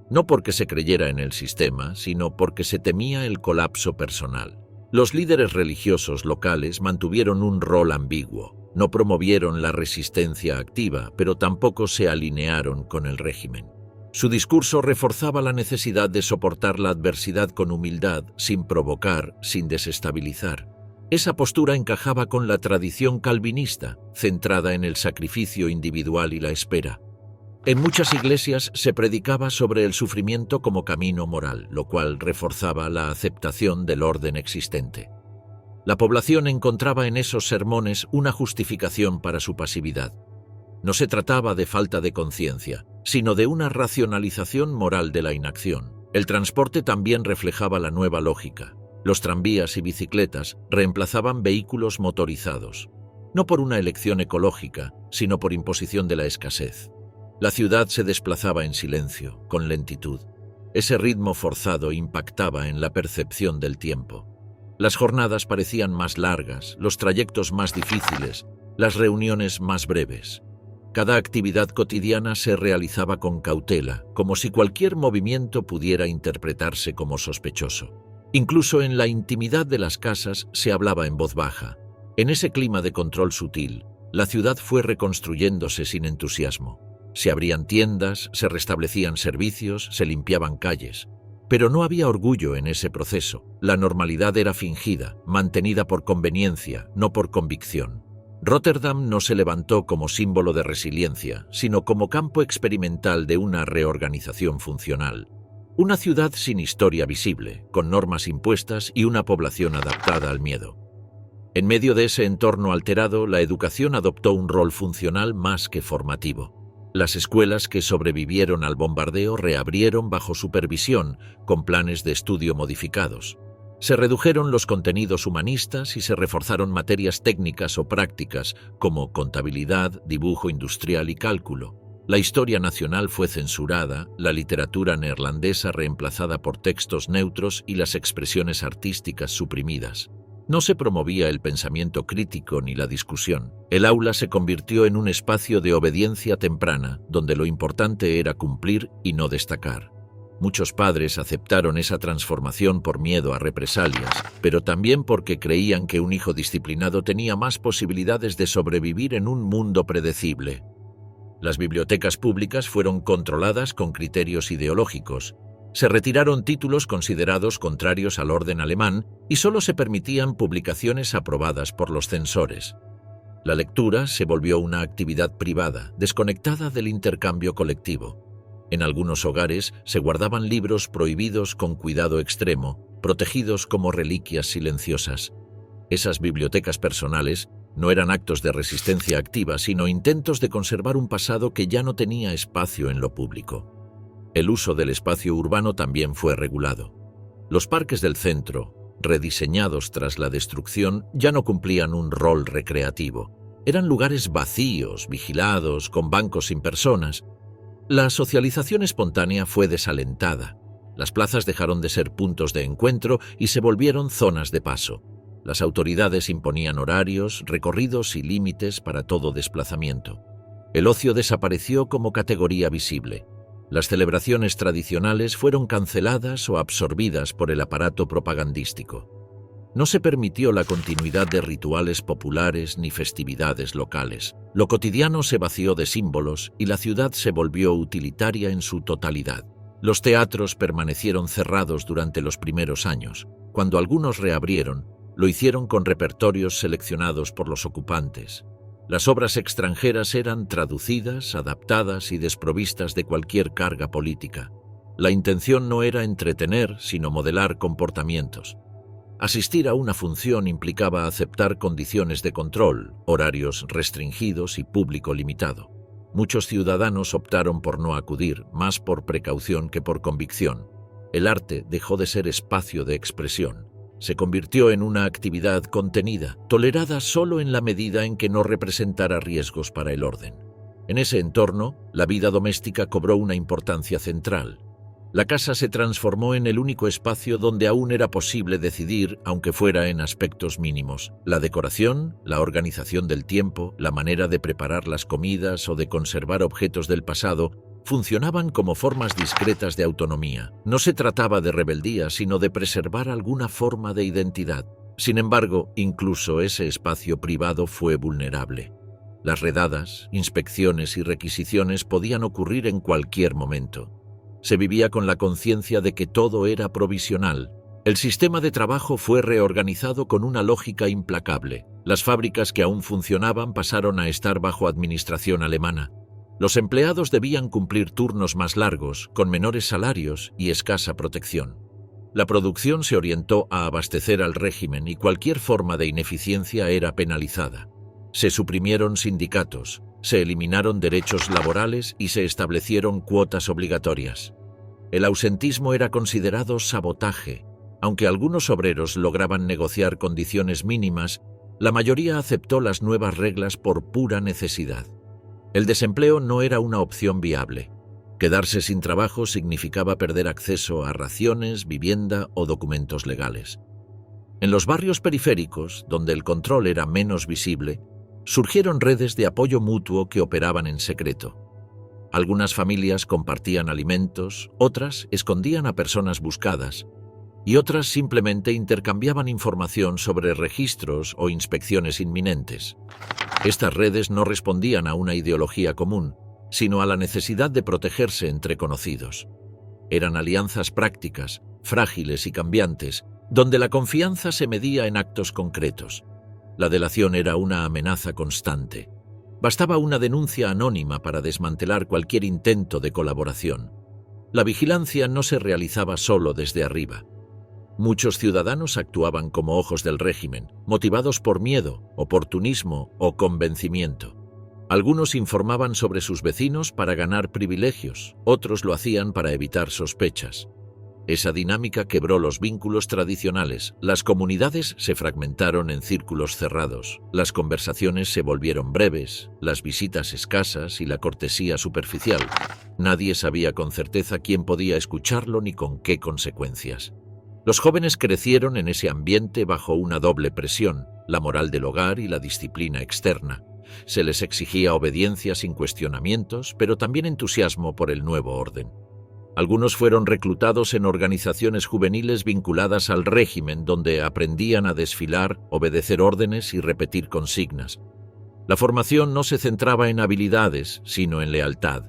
Speaker 1: no porque se creyera en el sistema, sino porque se temía el colapso personal. Los líderes religiosos locales mantuvieron un rol ambiguo. No promovieron la resistencia activa, pero tampoco se alinearon con el régimen. Su discurso reforzaba la necesidad de soportar la adversidad con humildad, sin provocar, sin desestabilizar. Esa postura encajaba con la tradición calvinista, centrada en el sacrificio individual y la espera. En muchas iglesias se predicaba sobre el sufrimiento como camino moral, lo cual reforzaba la aceptación del orden existente. La población encontraba en esos sermones una justificación para su pasividad. No se trataba de falta de conciencia, sino de una racionalización moral de la inacción. El transporte también reflejaba la nueva lógica. Los tranvías y bicicletas reemplazaban vehículos motorizados, no por una elección ecológica, sino por imposición de la escasez. La ciudad se desplazaba en silencio, con lentitud. Ese ritmo forzado impactaba en la percepción del tiempo. Las jornadas parecían más largas, los trayectos más difíciles, las reuniones más breves. Cada actividad cotidiana se realizaba con cautela, como si cualquier movimiento pudiera interpretarse como sospechoso. Incluso en la intimidad de las casas se hablaba en voz baja. En ese clima de control sutil, la ciudad fue reconstruyéndose sin entusiasmo. Se abrían tiendas, se restablecían servicios, se limpiaban calles. Pero no había orgullo en ese proceso. La normalidad era fingida, mantenida por conveniencia, no por convicción. Róterdam no se levantó como símbolo de resiliencia, sino como campo experimental de una reorganización funcional. Una ciudad sin historia visible, con normas impuestas y una población adaptada al miedo. En medio de ese entorno alterado, la educación adoptó un rol funcional más que formativo. Las escuelas que sobrevivieron al bombardeo reabrieron bajo supervisión, con planes de estudio modificados. Se redujeron los contenidos humanistas y se reforzaron materias técnicas o prácticas como contabilidad, dibujo industrial y cálculo. La historia nacional fue censurada, la literatura neerlandesa reemplazada por textos neutros y las expresiones artísticas suprimidas. No se promovía el pensamiento crítico ni la discusión. El aula se convirtió en un espacio de obediencia temprana, donde lo importante era cumplir y no destacar. Muchos padres aceptaron esa transformación por miedo a represalias, pero también porque creían que un hijo disciplinado tenía más posibilidades de sobrevivir en un mundo predecible. Las bibliotecas públicas fueron controladas con criterios ideológicos. Se retiraron títulos considerados contrarios al orden alemán y solo se permitían publicaciones aprobadas por los censores. La lectura se volvió una actividad privada, desconectada del intercambio colectivo. En algunos hogares se guardaban libros prohibidos con cuidado extremo, protegidos como reliquias silenciosas. Esas bibliotecas personales no eran actos de resistencia activa, sino intentos de conservar un pasado que ya no tenía espacio en lo público. El uso del espacio urbano también fue regulado. Los parques del centro, rediseñados tras la destrucción, ya no cumplían un rol recreativo. Eran lugares vacíos, vigilados, con bancos sin personas. La socialización espontánea fue desalentada. Las plazas dejaron de ser puntos de encuentro y se volvieron zonas de paso. Las autoridades imponían horarios, recorridos y límites para todo desplazamiento. El ocio desapareció como categoría visible. Las celebraciones tradicionales fueron canceladas o absorbidas por el aparato propagandístico. No se permitió la continuidad de rituales populares ni festividades locales. Lo cotidiano se vació de símbolos y la ciudad se volvió utilitaria en su totalidad. Los teatros permanecieron cerrados durante los primeros años. Cuando algunos reabrieron, lo hicieron con repertorios seleccionados por los ocupantes. Las obras extranjeras eran traducidas, adaptadas y desprovistas de cualquier carga política. La intención no era entretener, sino modelar comportamientos. Asistir a una función implicaba aceptar condiciones de control, horarios restringidos y público limitado. Muchos ciudadanos optaron por no acudir, más por precaución que por convicción. El arte dejó de ser espacio de expresión. Se convirtió en una actividad contenida, tolerada solo en la medida en que no representara riesgos para el orden. En ese entorno, la vida doméstica cobró una importancia central. La casa se transformó en el único espacio donde aún era posible decidir, aunque fuera en aspectos mínimos. La decoración, la organización del tiempo, la manera de preparar las comidas o de conservar objetos del pasado funcionaban como formas discretas de autonomía. No se trataba de rebeldía, sino de preservar alguna forma de identidad. Sin embargo, incluso ese espacio privado fue vulnerable. Las redadas, inspecciones y requisiciones podían ocurrir en cualquier momento. Se vivía con la conciencia de que todo era provisional. El sistema de trabajo fue reorganizado con una lógica implacable. Las fábricas que aún funcionaban pasaron a estar bajo administración alemana. Los empleados debían cumplir turnos más largos, con menores salarios y escasa protección. La producción se orientó a abastecer al régimen y cualquier forma de ineficiencia era penalizada. Se suprimieron sindicatos, se eliminaron derechos laborales y se establecieron cuotas obligatorias. El ausentismo era considerado sabotaje. Aunque algunos obreros lograban negociar condiciones mínimas, la mayoría aceptó las nuevas reglas por pura necesidad. El desempleo no era una opción viable. Quedarse sin trabajo significaba perder acceso a raciones, vivienda o documentos legales. En los barrios periféricos, donde el control era menos visible, surgieron redes de apoyo mutuo que operaban en secreto. Algunas familias compartían alimentos, otras escondían a personas buscadas, y otras simplemente intercambiaban información sobre registros o inspecciones inminentes. Estas redes no respondían a una ideología común, sino a la necesidad de protegerse entre conocidos. Eran alianzas prácticas, frágiles y cambiantes, donde la confianza se medía en actos concretos. La delación era una amenaza constante. Bastaba una denuncia anónima para desmantelar cualquier intento de colaboración. La vigilancia no se realizaba solo desde arriba. Muchos ciudadanos actuaban como ojos del régimen, motivados por miedo, oportunismo o convencimiento. Algunos informaban sobre sus vecinos para ganar privilegios, otros lo hacían para evitar sospechas. Esa dinámica quebró los vínculos tradicionales, las comunidades se fragmentaron en círculos cerrados, las conversaciones se volvieron breves, las visitas escasas y la cortesía superficial. Nadie sabía con certeza quién podía escucharlo ni con qué consecuencias. Los jóvenes crecieron en ese ambiente bajo una doble presión, la moral del hogar y la disciplina externa. Se les exigía obediencia sin cuestionamientos, pero también entusiasmo por el nuevo orden. Algunos fueron reclutados en organizaciones juveniles vinculadas al régimen, donde aprendían a desfilar, obedecer órdenes y repetir consignas. La formación no se centraba en habilidades, sino en lealtad.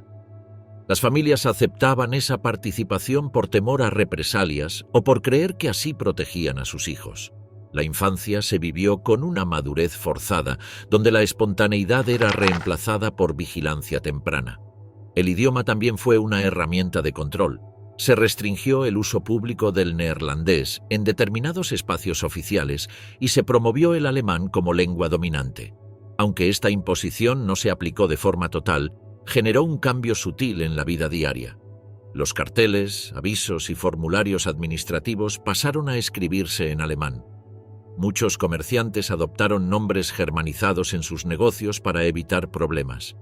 Speaker 1: Las familias aceptaban esa participación por temor a represalias o por creer que así protegían a sus hijos. La infancia se vivió con una madurez forzada, donde la espontaneidad era reemplazada por vigilancia temprana. El idioma también fue una herramienta de control. Se restringió el uso público del neerlandés en determinados espacios oficiales y se promovió el alemán como lengua dominante. Aunque esta imposición no se aplicó de forma total, generó un cambio sutil en la vida diaria. Los carteles, avisos y formularios administrativos pasaron a escribirse en alemán. Muchos comerciantes adoptaron nombres germanizados en sus negocios para evitar problemas.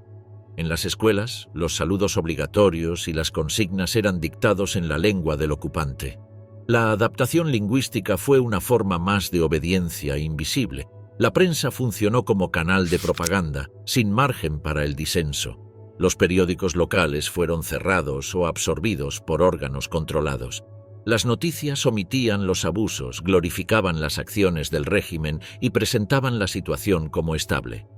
Speaker 1: En las escuelas, los saludos obligatorios y las consignas eran dictados en la lengua del ocupante. La adaptación lingüística fue una forma más de obediencia invisible. La prensa funcionó como canal de propaganda, sin margen para el disenso. Los periódicos locales fueron cerrados o absorbidos por órganos controlados. Las noticias omitían los abusos, glorificaban las acciones del régimen y presentaban la situación como estable.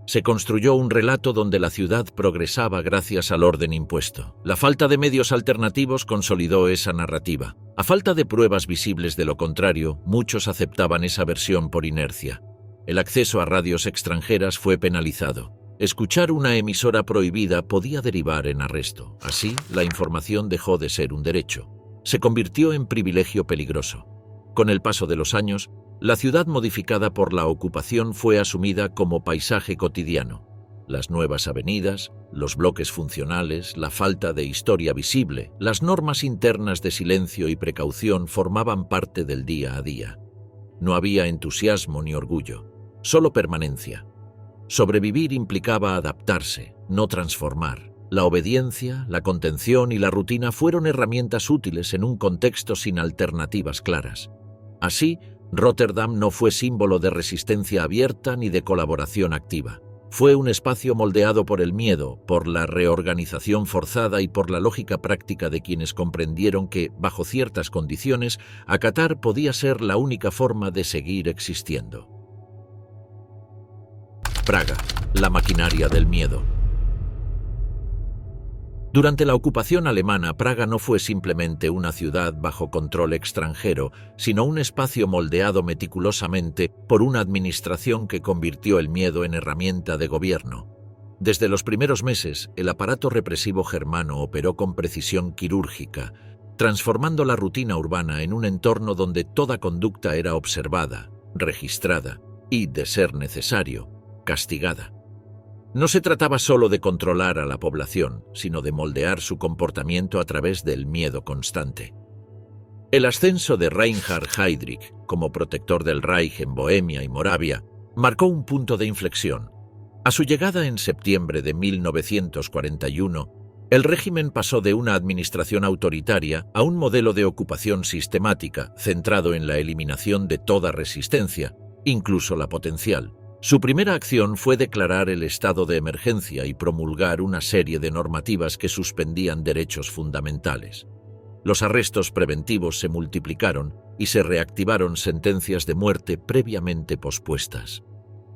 Speaker 1: Se construyó un relato donde la ciudad progresaba gracias al orden impuesto. La falta de medios alternativos consolidó esa narrativa. A falta de pruebas visibles de lo contrario, muchos aceptaban esa versión por inercia. El acceso a radios extranjeras fue penalizado. Escuchar una emisora prohibida podía derivar en arresto. Así, la información dejó de ser un derecho. Se convirtió en privilegio peligroso. Con el paso de los años, la ciudad modificada por la ocupación fue asumida como paisaje cotidiano. Las nuevas avenidas, los bloques funcionales, la falta de historia visible, las normas internas de silencio y precaución formaban parte del día a día. No había entusiasmo ni orgullo, solo permanencia. Sobrevivir implicaba adaptarse, no transformar. La obediencia, la contención y la rutina fueron herramientas útiles en un contexto sin alternativas claras. Así, Rotterdam no fue símbolo de resistencia abierta ni de colaboración activa. Fue un espacio moldeado por el miedo, por la reorganización forzada y por la lógica práctica de quienes comprendieron que, bajo ciertas condiciones, acatar podía ser la única forma de seguir existiendo. Praga, la maquinaria del miedo. Durante la ocupación alemana, Praga no fue simplemente una ciudad bajo control extranjero, sino un espacio moldeado meticulosamente por una administración que convirtió el miedo en herramienta de gobierno. Desde los primeros meses, el aparato represivo germano operó con precisión quirúrgica, transformando la rutina urbana en un entorno donde toda conducta era observada, registrada y, de ser necesario, castigada. No se trataba solo de controlar a la población, sino de moldear su comportamiento a través del miedo constante. El ascenso de Reinhard Heydrich como protector del Reich en Bohemia y Moravia marcó un punto de inflexión. A su llegada en septiembre de 1941, el régimen pasó de una administración autoritaria a un modelo de ocupación sistemática centrado en la eliminación de toda resistencia, incluso la potencial. Su primera acción fue declarar el estado de emergencia y promulgar una serie de normativas que suspendían derechos fundamentales. Los arrestos preventivos se multiplicaron y se reactivaron sentencias de muerte previamente pospuestas.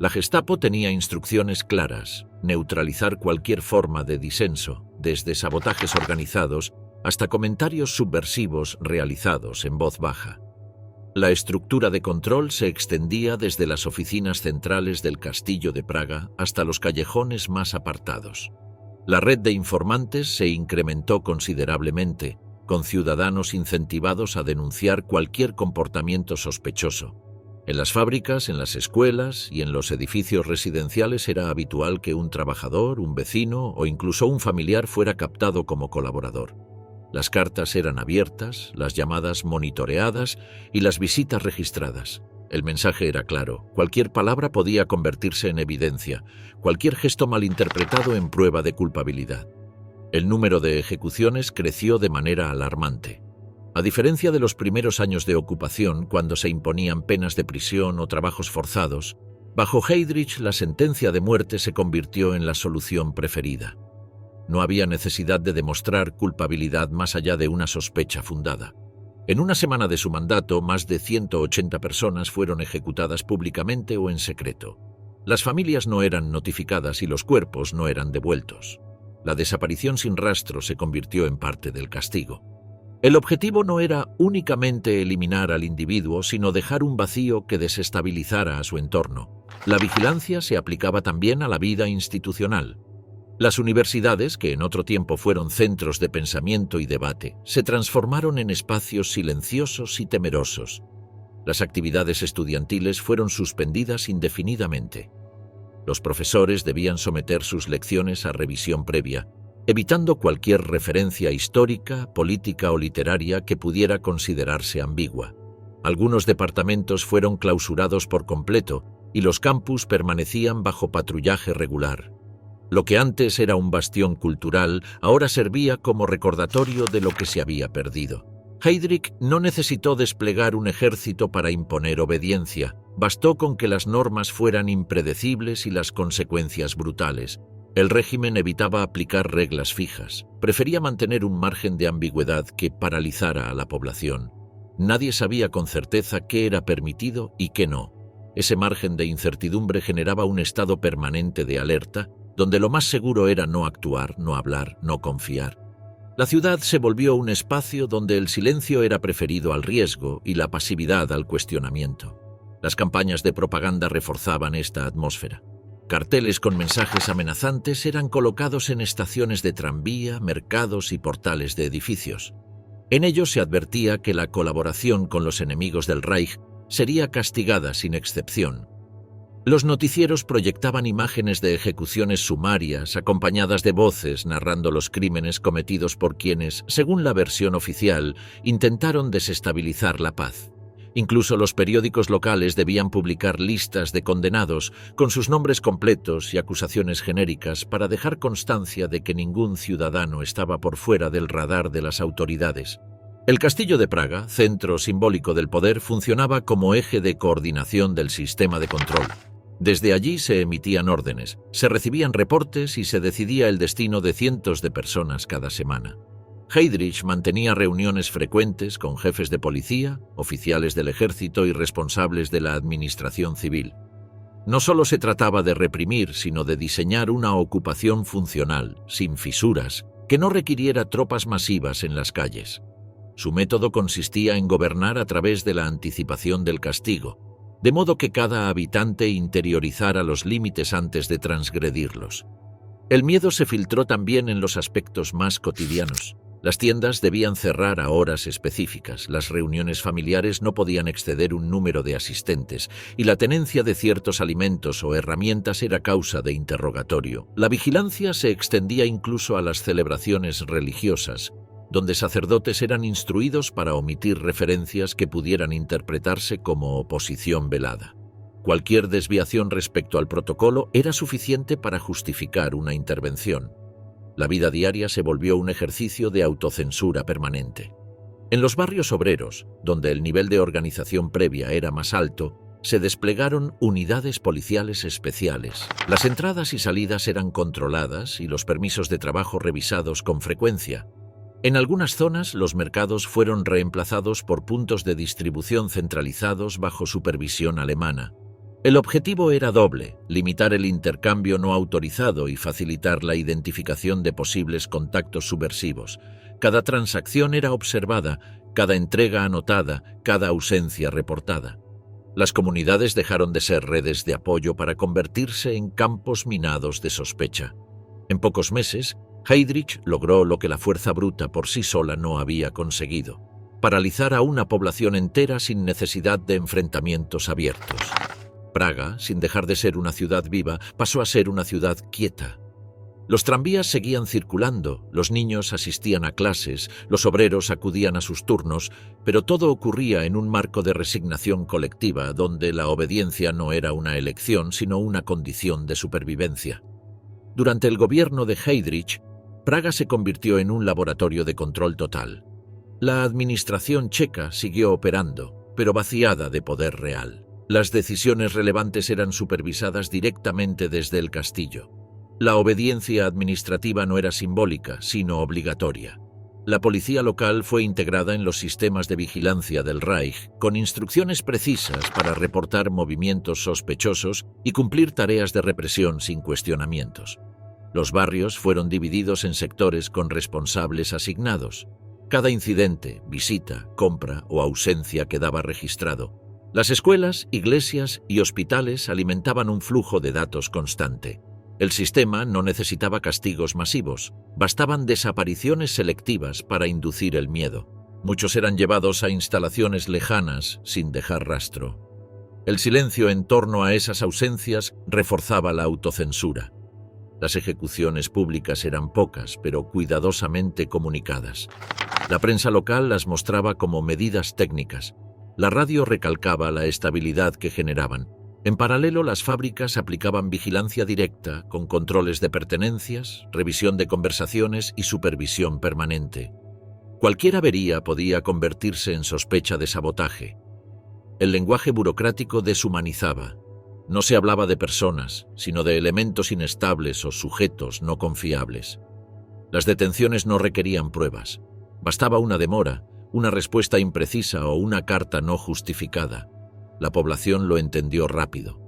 Speaker 1: La Gestapo tenía instrucciones claras: neutralizar cualquier forma de disenso, desde sabotajes organizados hasta comentarios subversivos realizados en voz baja. La estructura de control se extendía desde las oficinas centrales del Castillo de Praga hasta los callejones más apartados. La red de informantes se incrementó considerablemente, con ciudadanos incentivados a denunciar cualquier comportamiento sospechoso. En las fábricas, en las escuelas y en los edificios residenciales era habitual que un trabajador, un vecino o incluso un familiar fuera captado como colaborador. Las cartas eran abiertas, las llamadas monitoreadas y las visitas registradas. El mensaje era claro: cualquier palabra podía convertirse en evidencia, cualquier gesto malinterpretado en prueba de culpabilidad. El número de ejecuciones creció de manera alarmante. A diferencia de los primeros años de ocupación, cuando se imponían penas de prisión o trabajos forzados, bajo Heydrich la sentencia de muerte se convirtió en la solución preferida. No había necesidad de demostrar culpabilidad más allá de una sospecha fundada. En una semana de su mandato, más de 180 personas fueron ejecutadas públicamente o en secreto. Las familias no eran notificadas y los cuerpos no eran devueltos. La desaparición sin rastro se convirtió en parte del castigo. El objetivo no era únicamente eliminar al individuo, sino dejar un vacío que desestabilizara a su entorno. La vigilancia se aplicaba también a la vida institucional. Las universidades, que en otro tiempo fueron centros de pensamiento y debate, se transformaron en espacios silenciosos y temerosos. Las actividades estudiantiles fueron suspendidas indefinidamente. Los profesores debían someter sus lecciones a revisión previa, evitando cualquier referencia histórica, política o literaria que pudiera considerarse ambigua. Algunos departamentos fueron clausurados por completo y los campus permanecían bajo patrullaje regular. Lo que antes era un bastión cultural, ahora servía como recordatorio de lo que se había perdido. Heydrich no necesitó desplegar un ejército para imponer obediencia. Bastó con que las normas fueran impredecibles y las consecuencias brutales. El régimen evitaba aplicar reglas fijas, prefería mantener un margen de ambigüedad que paralizara a la población. Nadie sabía con certeza qué era permitido y qué no. Ese margen de incertidumbre generaba un estado permanente de alerta, donde lo más seguro era no actuar, no hablar, no confiar. La ciudad se volvió un espacio donde el silencio era preferido al riesgo y la pasividad al cuestionamiento. Las campañas de propaganda reforzaban esta atmósfera. Carteles con mensajes amenazantes eran colocados en estaciones de tranvía, mercados y portales de edificios. En ellos se advertía que la colaboración con los enemigos del Reich sería castigada sin excepción. Los noticieros proyectaban imágenes de ejecuciones sumarias acompañadas de voces narrando los crímenes cometidos por quienes, según la versión oficial, intentaron desestabilizar la paz. Incluso los periódicos locales debían publicar listas de condenados con sus nombres completos y acusaciones genéricas para dejar constancia de que ningún ciudadano estaba por fuera del radar de las autoridades. El Castillo de Praga, centro simbólico del poder, funcionaba como eje de coordinación del sistema de control. Desde allí se emitían órdenes, se recibían reportes y se decidía el destino de cientos de personas cada semana. Heydrich mantenía reuniones frecuentes con jefes de policía, oficiales del ejército y responsables de la administración civil. No solo se trataba de reprimir, sino de diseñar una ocupación funcional, sin fisuras, que no requiriera tropas masivas en las calles. Su método consistía en gobernar a través de la anticipación del castigo, de modo que cada habitante interiorizara los límites antes de transgredirlos. El miedo se filtró también en los aspectos más cotidianos. Las tiendas debían cerrar a horas específicas, las reuniones familiares no podían exceder un número de asistentes y la tenencia de ciertos alimentos o herramientas era causa de interrogatorio. La vigilancia se extendía incluso a las celebraciones religiosas, donde sacerdotes eran instruidos para omitir referencias que pudieran interpretarse como oposición velada. Cualquier desviación respecto al protocolo era suficiente para justificar una intervención. La vida diaria se volvió un ejercicio de autocensura permanente. En los barrios obreros, donde el nivel de organización previa era más alto, se desplegaron unidades policiales especiales. Las entradas y salidas eran controladas y los permisos de trabajo revisados con frecuencia. En algunas zonas, los mercados fueron reemplazados por puntos de distribución centralizados bajo supervisión alemana. El objetivo era doble: limitar el intercambio no autorizado y facilitar la identificación de posibles contactos subversivos. Cada transacción era observada, cada entrega anotada, cada ausencia reportada. Las comunidades dejaron de ser redes de apoyo para convertirse en campos minados de sospecha. En pocos meses, Heydrich logró lo que la fuerza bruta por sí sola no había conseguido: paralizar a una población entera sin necesidad de enfrentamientos abiertos. Praga, sin dejar de ser una ciudad viva, pasó a ser una ciudad quieta. Los tranvías seguían circulando, los niños asistían a clases, los obreros acudían a sus turnos, pero todo ocurría en un marco de resignación colectiva donde la obediencia no era una elección, sino una condición de supervivencia. Durante el gobierno de Heydrich, Praga se convirtió en un laboratorio de control total. La administración checa siguió operando, pero vaciada de poder real. Las decisiones relevantes eran supervisadas directamente desde el castillo. La obediencia administrativa no era simbólica, sino obligatoria. La policía local fue integrada en los sistemas de vigilancia del Reich, con instrucciones precisas para reportar movimientos sospechosos y cumplir tareas de represión sin cuestionamientos. Los barrios fueron divididos en sectores con responsables asignados. Cada incidente, visita, compra o ausencia quedaba registrado. Las escuelas, iglesias y hospitales alimentaban un flujo de datos constante. El sistema no necesitaba castigos masivos, bastaban desapariciones selectivas para inducir el miedo. Muchos eran llevados a instalaciones lejanas sin dejar rastro. El silencio en torno a esas ausencias reforzaba la autocensura. Las ejecuciones públicas eran pocas, pero cuidadosamente comunicadas. La prensa local las mostraba como medidas técnicas. La radio recalcaba la estabilidad que generaban. En paralelo, las fábricas aplicaban vigilancia directa, con controles de pertenencias, revisión de conversaciones y supervisión permanente. Cualquier avería podía convertirse en sospecha de sabotaje. El lenguaje burocrático deshumanizaba. No se hablaba de personas, sino de elementos inestables o sujetos no confiables. Las detenciones no requerían pruebas. Bastaba una demora, una respuesta imprecisa o una carta no justificada. La población lo entendió rápido.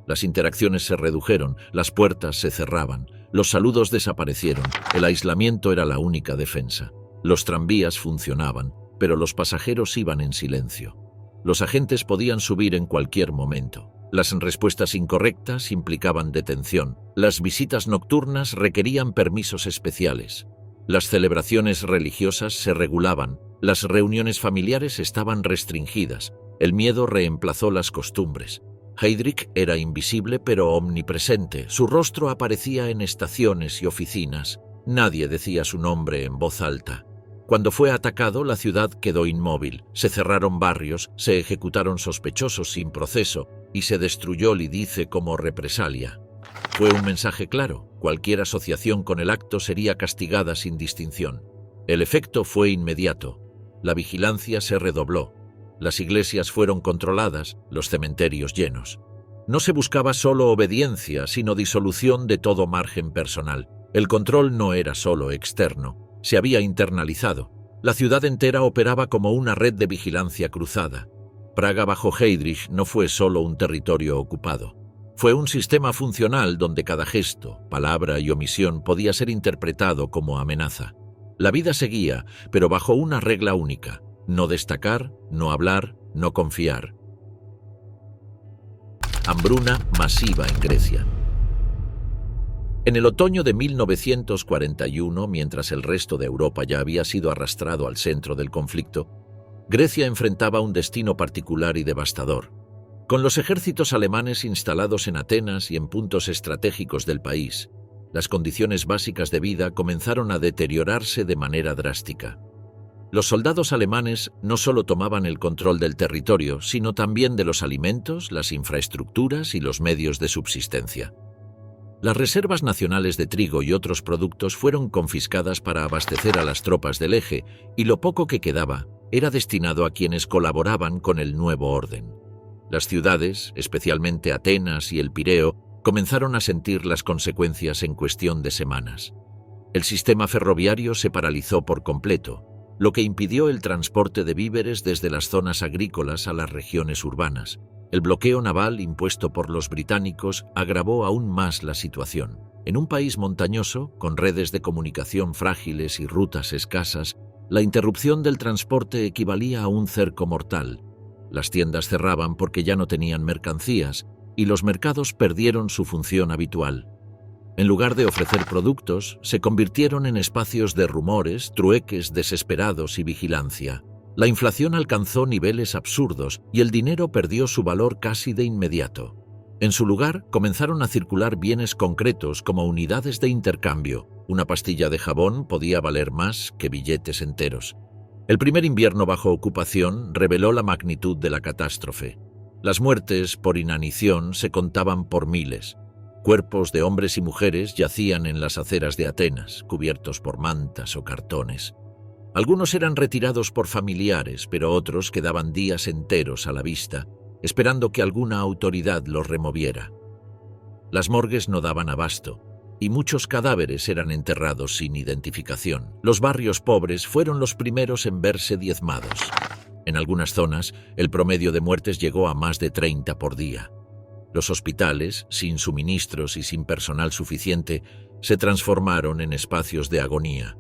Speaker 1: Las interacciones se redujeron, las puertas se cerraban, los saludos desaparecieron, el aislamiento era la única defensa. Los tranvías funcionaban, pero los pasajeros iban en silencio. Los agentes podían subir en cualquier momento. Las respuestas incorrectas implicaban detención. Las visitas nocturnas requerían permisos especiales. Las celebraciones religiosas se regulaban. Las reuniones familiares estaban restringidas. El miedo reemplazó las costumbres. Heydrich era invisible pero omnipresente. Su rostro aparecía en estaciones y oficinas. Nadie decía su nombre en voz alta. Cuando fue atacado, la ciudad quedó inmóvil. Se cerraron barrios, se ejecutaron sospechosos sin proceso y se destruyó Lidice como represalia. Fue un mensaje claro. Cualquier asociación con el acto sería castigada sin distinción. El efecto fue inmediato. La vigilancia se redobló. Las iglesias fueron controladas, los cementerios llenos. No se buscaba solo obediencia, sino disolución de todo margen personal. El control no era solo externo, se había internalizado. La ciudad entera operaba como una red de vigilancia cruzada. Praga bajo Heydrich no fue solo un territorio ocupado. Fue un sistema funcional donde cada gesto, palabra y omisión podía ser interpretado como amenaza. La vida seguía, pero bajo una regla única: no destacar, no hablar, no confiar. Hambruna masiva en Grecia. En el otoño de 1941, mientras el resto de Europa ya había sido arrastrado al centro del conflicto, Grecia enfrentaba un destino particular y devastador. Con los ejércitos alemanes instalados en Atenas y en puntos estratégicos del país, las condiciones básicas de vida comenzaron a deteriorarse de manera drástica. Los soldados alemanes no solo tomaban el control del territorio, sino también de los alimentos, las infraestructuras y los medios de subsistencia. Las reservas nacionales de trigo y otros productos fueron confiscadas para abastecer a las tropas del eje, y lo poco que quedaba era destinado a quienes colaboraban con el nuevo orden. Las ciudades, especialmente Atenas y el Pireo, comenzaron a sentir las consecuencias en cuestión de semanas. El sistema ferroviario se paralizó por completo, lo que impidió el transporte de víveres desde las zonas agrícolas a las regiones urbanas. El bloqueo naval impuesto por los británicos agravó aún más la situación. En un país montañoso, con redes de comunicación frágiles y rutas escasas, la interrupción del transporte equivalía a un cerco mortal. Las tiendas cerraban porque ya no tenían mercancías y los mercados perdieron su función habitual. En lugar de ofrecer productos, se convirtieron en espacios de rumores, trueques desesperados y vigilancia. La inflación alcanzó niveles absurdos y el dinero perdió su valor casi de inmediato. En su lugar, comenzaron a circular bienes concretos como unidades de intercambio. Una pastilla de jabón podía valer más que billetes enteros. El primer invierno bajo ocupación reveló la magnitud de la catástrofe. Las muertes por inanición se contaban por miles. Cuerpos de hombres y mujeres yacían en las aceras de Atenas, cubiertos por mantas o cartones. Algunos eran retirados por familiares, pero otros quedaban días enteros a la vista, esperando que alguna autoridad los removiera. Las morgues no daban abasto, y muchos cadáveres eran enterrados sin identificación. Los barrios pobres fueron los primeros en verse diezmados. En algunas zonas, el promedio de muertes llegó a más de 30 por día. Los hospitales, sin suministros y sin personal suficiente, se transformaron en espacios de agonía.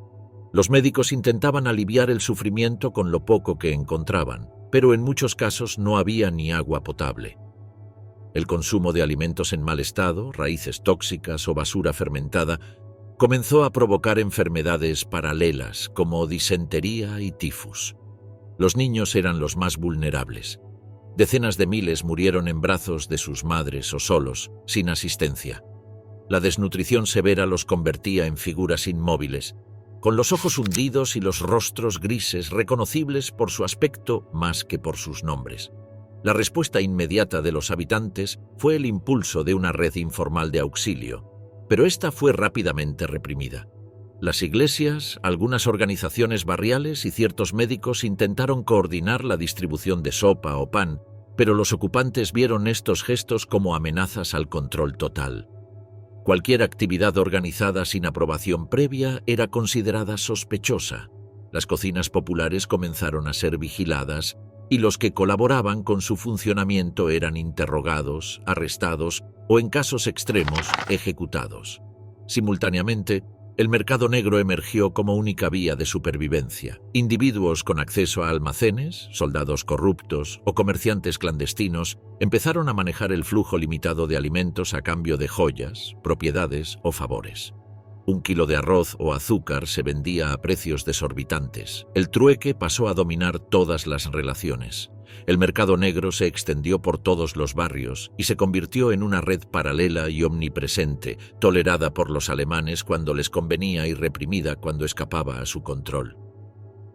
Speaker 1: Los médicos intentaban aliviar el sufrimiento con lo poco que encontraban, pero en muchos casos no había ni agua potable. El consumo de alimentos en mal estado, raíces tóxicas o basura fermentada, comenzó a provocar enfermedades paralelas como disentería y tifus. Los niños eran los más vulnerables. Decenas de miles murieron en brazos de sus madres o solos, sin asistencia. La desnutrición severa los convertía en figuras inmóviles, con los ojos hundidos y los rostros grises reconocibles por su aspecto más que por sus nombres. La respuesta inmediata de los habitantes fue el impulso de una red informal de auxilio, pero esta fue rápidamente reprimida. Las iglesias, algunas organizaciones barriales y ciertos médicos intentaron coordinar la distribución de sopa o pan, pero los ocupantes vieron estos gestos como amenazas al control total. Cualquier actividad organizada sin aprobación previa era considerada sospechosa. Las cocinas populares comenzaron a ser vigiladas y los que colaboraban con su funcionamiento eran interrogados, arrestados o, en casos extremos, ejecutados. Simultáneamente, el mercado negro emergió como única vía de supervivencia. Individuos con acceso a almacenes, soldados corruptos o comerciantes clandestinos empezaron a manejar el flujo limitado de alimentos a cambio de joyas, propiedades o favores. Un kilo de arroz o azúcar se vendía a precios desorbitantes. El trueque pasó a dominar todas las relaciones. El mercado negro se extendió por todos los barrios y se convirtió en una red paralela y omnipresente, tolerada por los alemanes cuando les convenía y reprimida cuando escapaba a su control.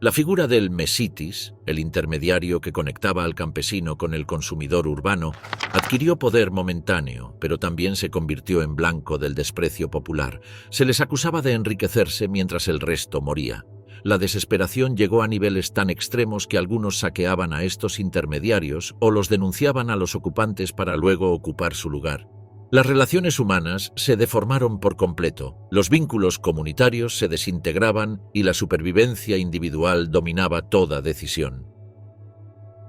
Speaker 1: La figura del mesitis, el intermediario que conectaba al campesino con el consumidor urbano, adquirió poder momentáneo, pero también se convirtió en blanco del desprecio popular. Se les acusaba de enriquecerse mientras el resto moría. La desesperación llegó a niveles tan extremos que algunos saqueaban a estos intermediarios o los denunciaban a los ocupantes para luego ocupar su lugar. Las relaciones humanas se deformaron por completo, los vínculos comunitarios se desintegraban y la supervivencia individual dominaba toda decisión.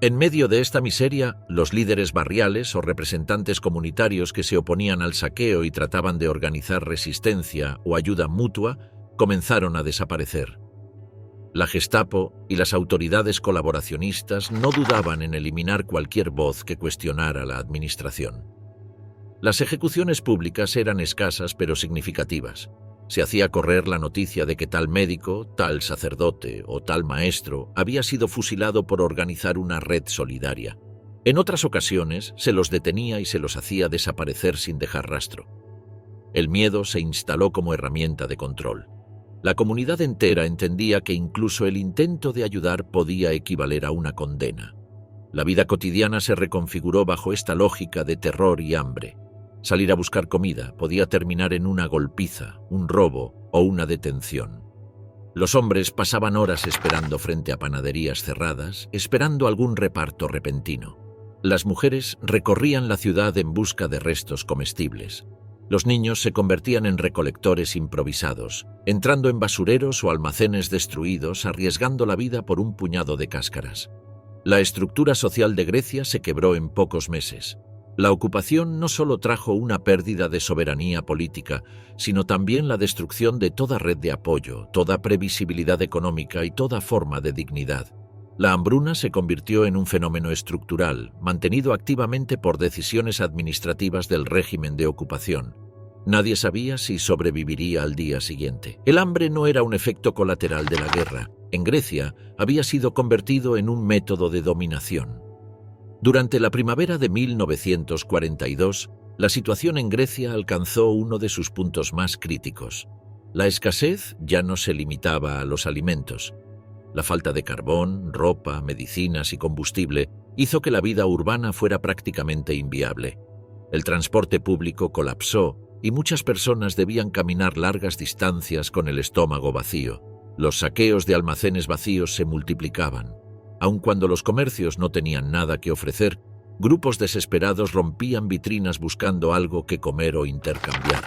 Speaker 1: En medio de esta miseria, los líderes barriales o representantes comunitarios que se oponían al saqueo y trataban de organizar resistencia o ayuda mutua comenzaron a desaparecer. La Gestapo y las autoridades colaboracionistas no dudaban en eliminar cualquier voz que cuestionara la administración. Las ejecuciones públicas eran escasas pero significativas. Se hacía correr la noticia de que tal médico, tal sacerdote o tal maestro había sido fusilado por organizar una red solidaria. En otras ocasiones se los detenía y se los hacía desaparecer sin dejar rastro. El miedo se instaló como herramienta de control. La comunidad entera entendía que incluso el intento de ayudar podía equivaler a una condena. La vida cotidiana se reconfiguró bajo esta lógica de terror y hambre. Salir a buscar comida podía terminar en una golpiza, un robo o una detención. Los hombres pasaban horas esperando frente a panaderías cerradas, esperando algún reparto repentino. Las mujeres recorrían la ciudad en busca de restos comestibles. Los niños se convertían en recolectores improvisados, entrando en basureros o almacenes destruidos, arriesgando la vida por un puñado de cáscaras. La estructura social de Grecia se quebró en pocos meses. La ocupación no solo trajo una pérdida de soberanía política, sino también la destrucción de toda red de apoyo, toda previsibilidad económica y toda forma de dignidad. La hambruna se convirtió en un fenómeno estructural, mantenido activamente por decisiones administrativas del régimen de ocupación. Nadie sabía si sobreviviría al día siguiente. El hambre no era un efecto colateral de la guerra. En Grecia había sido convertido en un método de dominación. Durante la primavera de 1942, la situación en Grecia alcanzó uno de sus puntos más críticos. La escasez ya no se limitaba a los alimentos. La falta de carbón, ropa, medicinas y combustible hizo que la vida urbana fuera prácticamente inviable. El transporte público colapsó y muchas personas debían caminar largas distancias con el estómago vacío. Los saqueos de almacenes vacíos se multiplicaban. Aun cuando los comercios no tenían nada que ofrecer, grupos desesperados rompían vitrinas buscando algo que comer o intercambiar.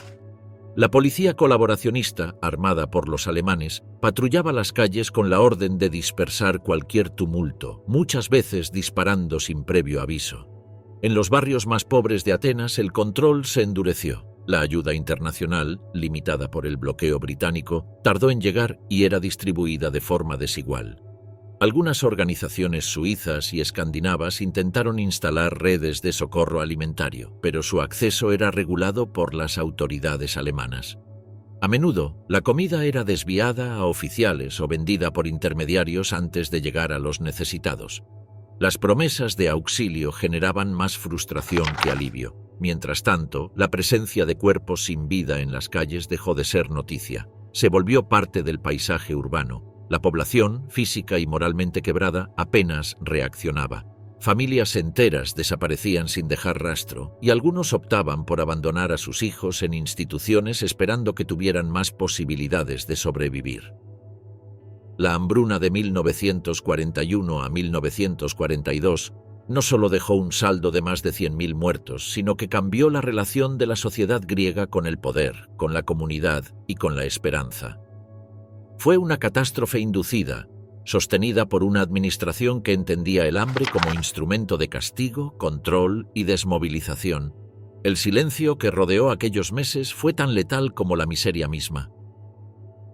Speaker 1: La policía colaboracionista, armada por los alemanes, patrullaba las calles con la orden de dispersar cualquier tumulto, muchas veces disparando sin previo aviso. En los barrios más pobres de Atenas el control se endureció. La ayuda internacional, limitada por el bloqueo británico, tardó en llegar y era distribuida de forma desigual. Algunas organizaciones suizas y escandinavas intentaron instalar redes de socorro alimentario, pero su acceso era regulado por las autoridades alemanas. A menudo, la comida era desviada a oficiales o vendida por intermediarios antes de llegar a los necesitados. Las promesas de auxilio generaban más frustración que alivio. Mientras tanto, la presencia de cuerpos sin vida en las calles dejó de ser noticia. Se volvió parte del paisaje urbano. La población, física y moralmente quebrada, apenas reaccionaba. Familias enteras desaparecían sin dejar rastro y algunos optaban por abandonar a sus hijos en instituciones esperando que tuvieran más posibilidades de sobrevivir. La hambruna de 1941 a 1942 no solo dejó un saldo de más de 100.000 muertos, sino que cambió la relación de la sociedad griega con el poder, con la comunidad y con la esperanza. Fue una catástrofe inducida, sostenida por una administración que entendía el hambre como instrumento de castigo, control y desmovilización. El silencio que rodeó aquellos meses fue tan letal como la miseria misma.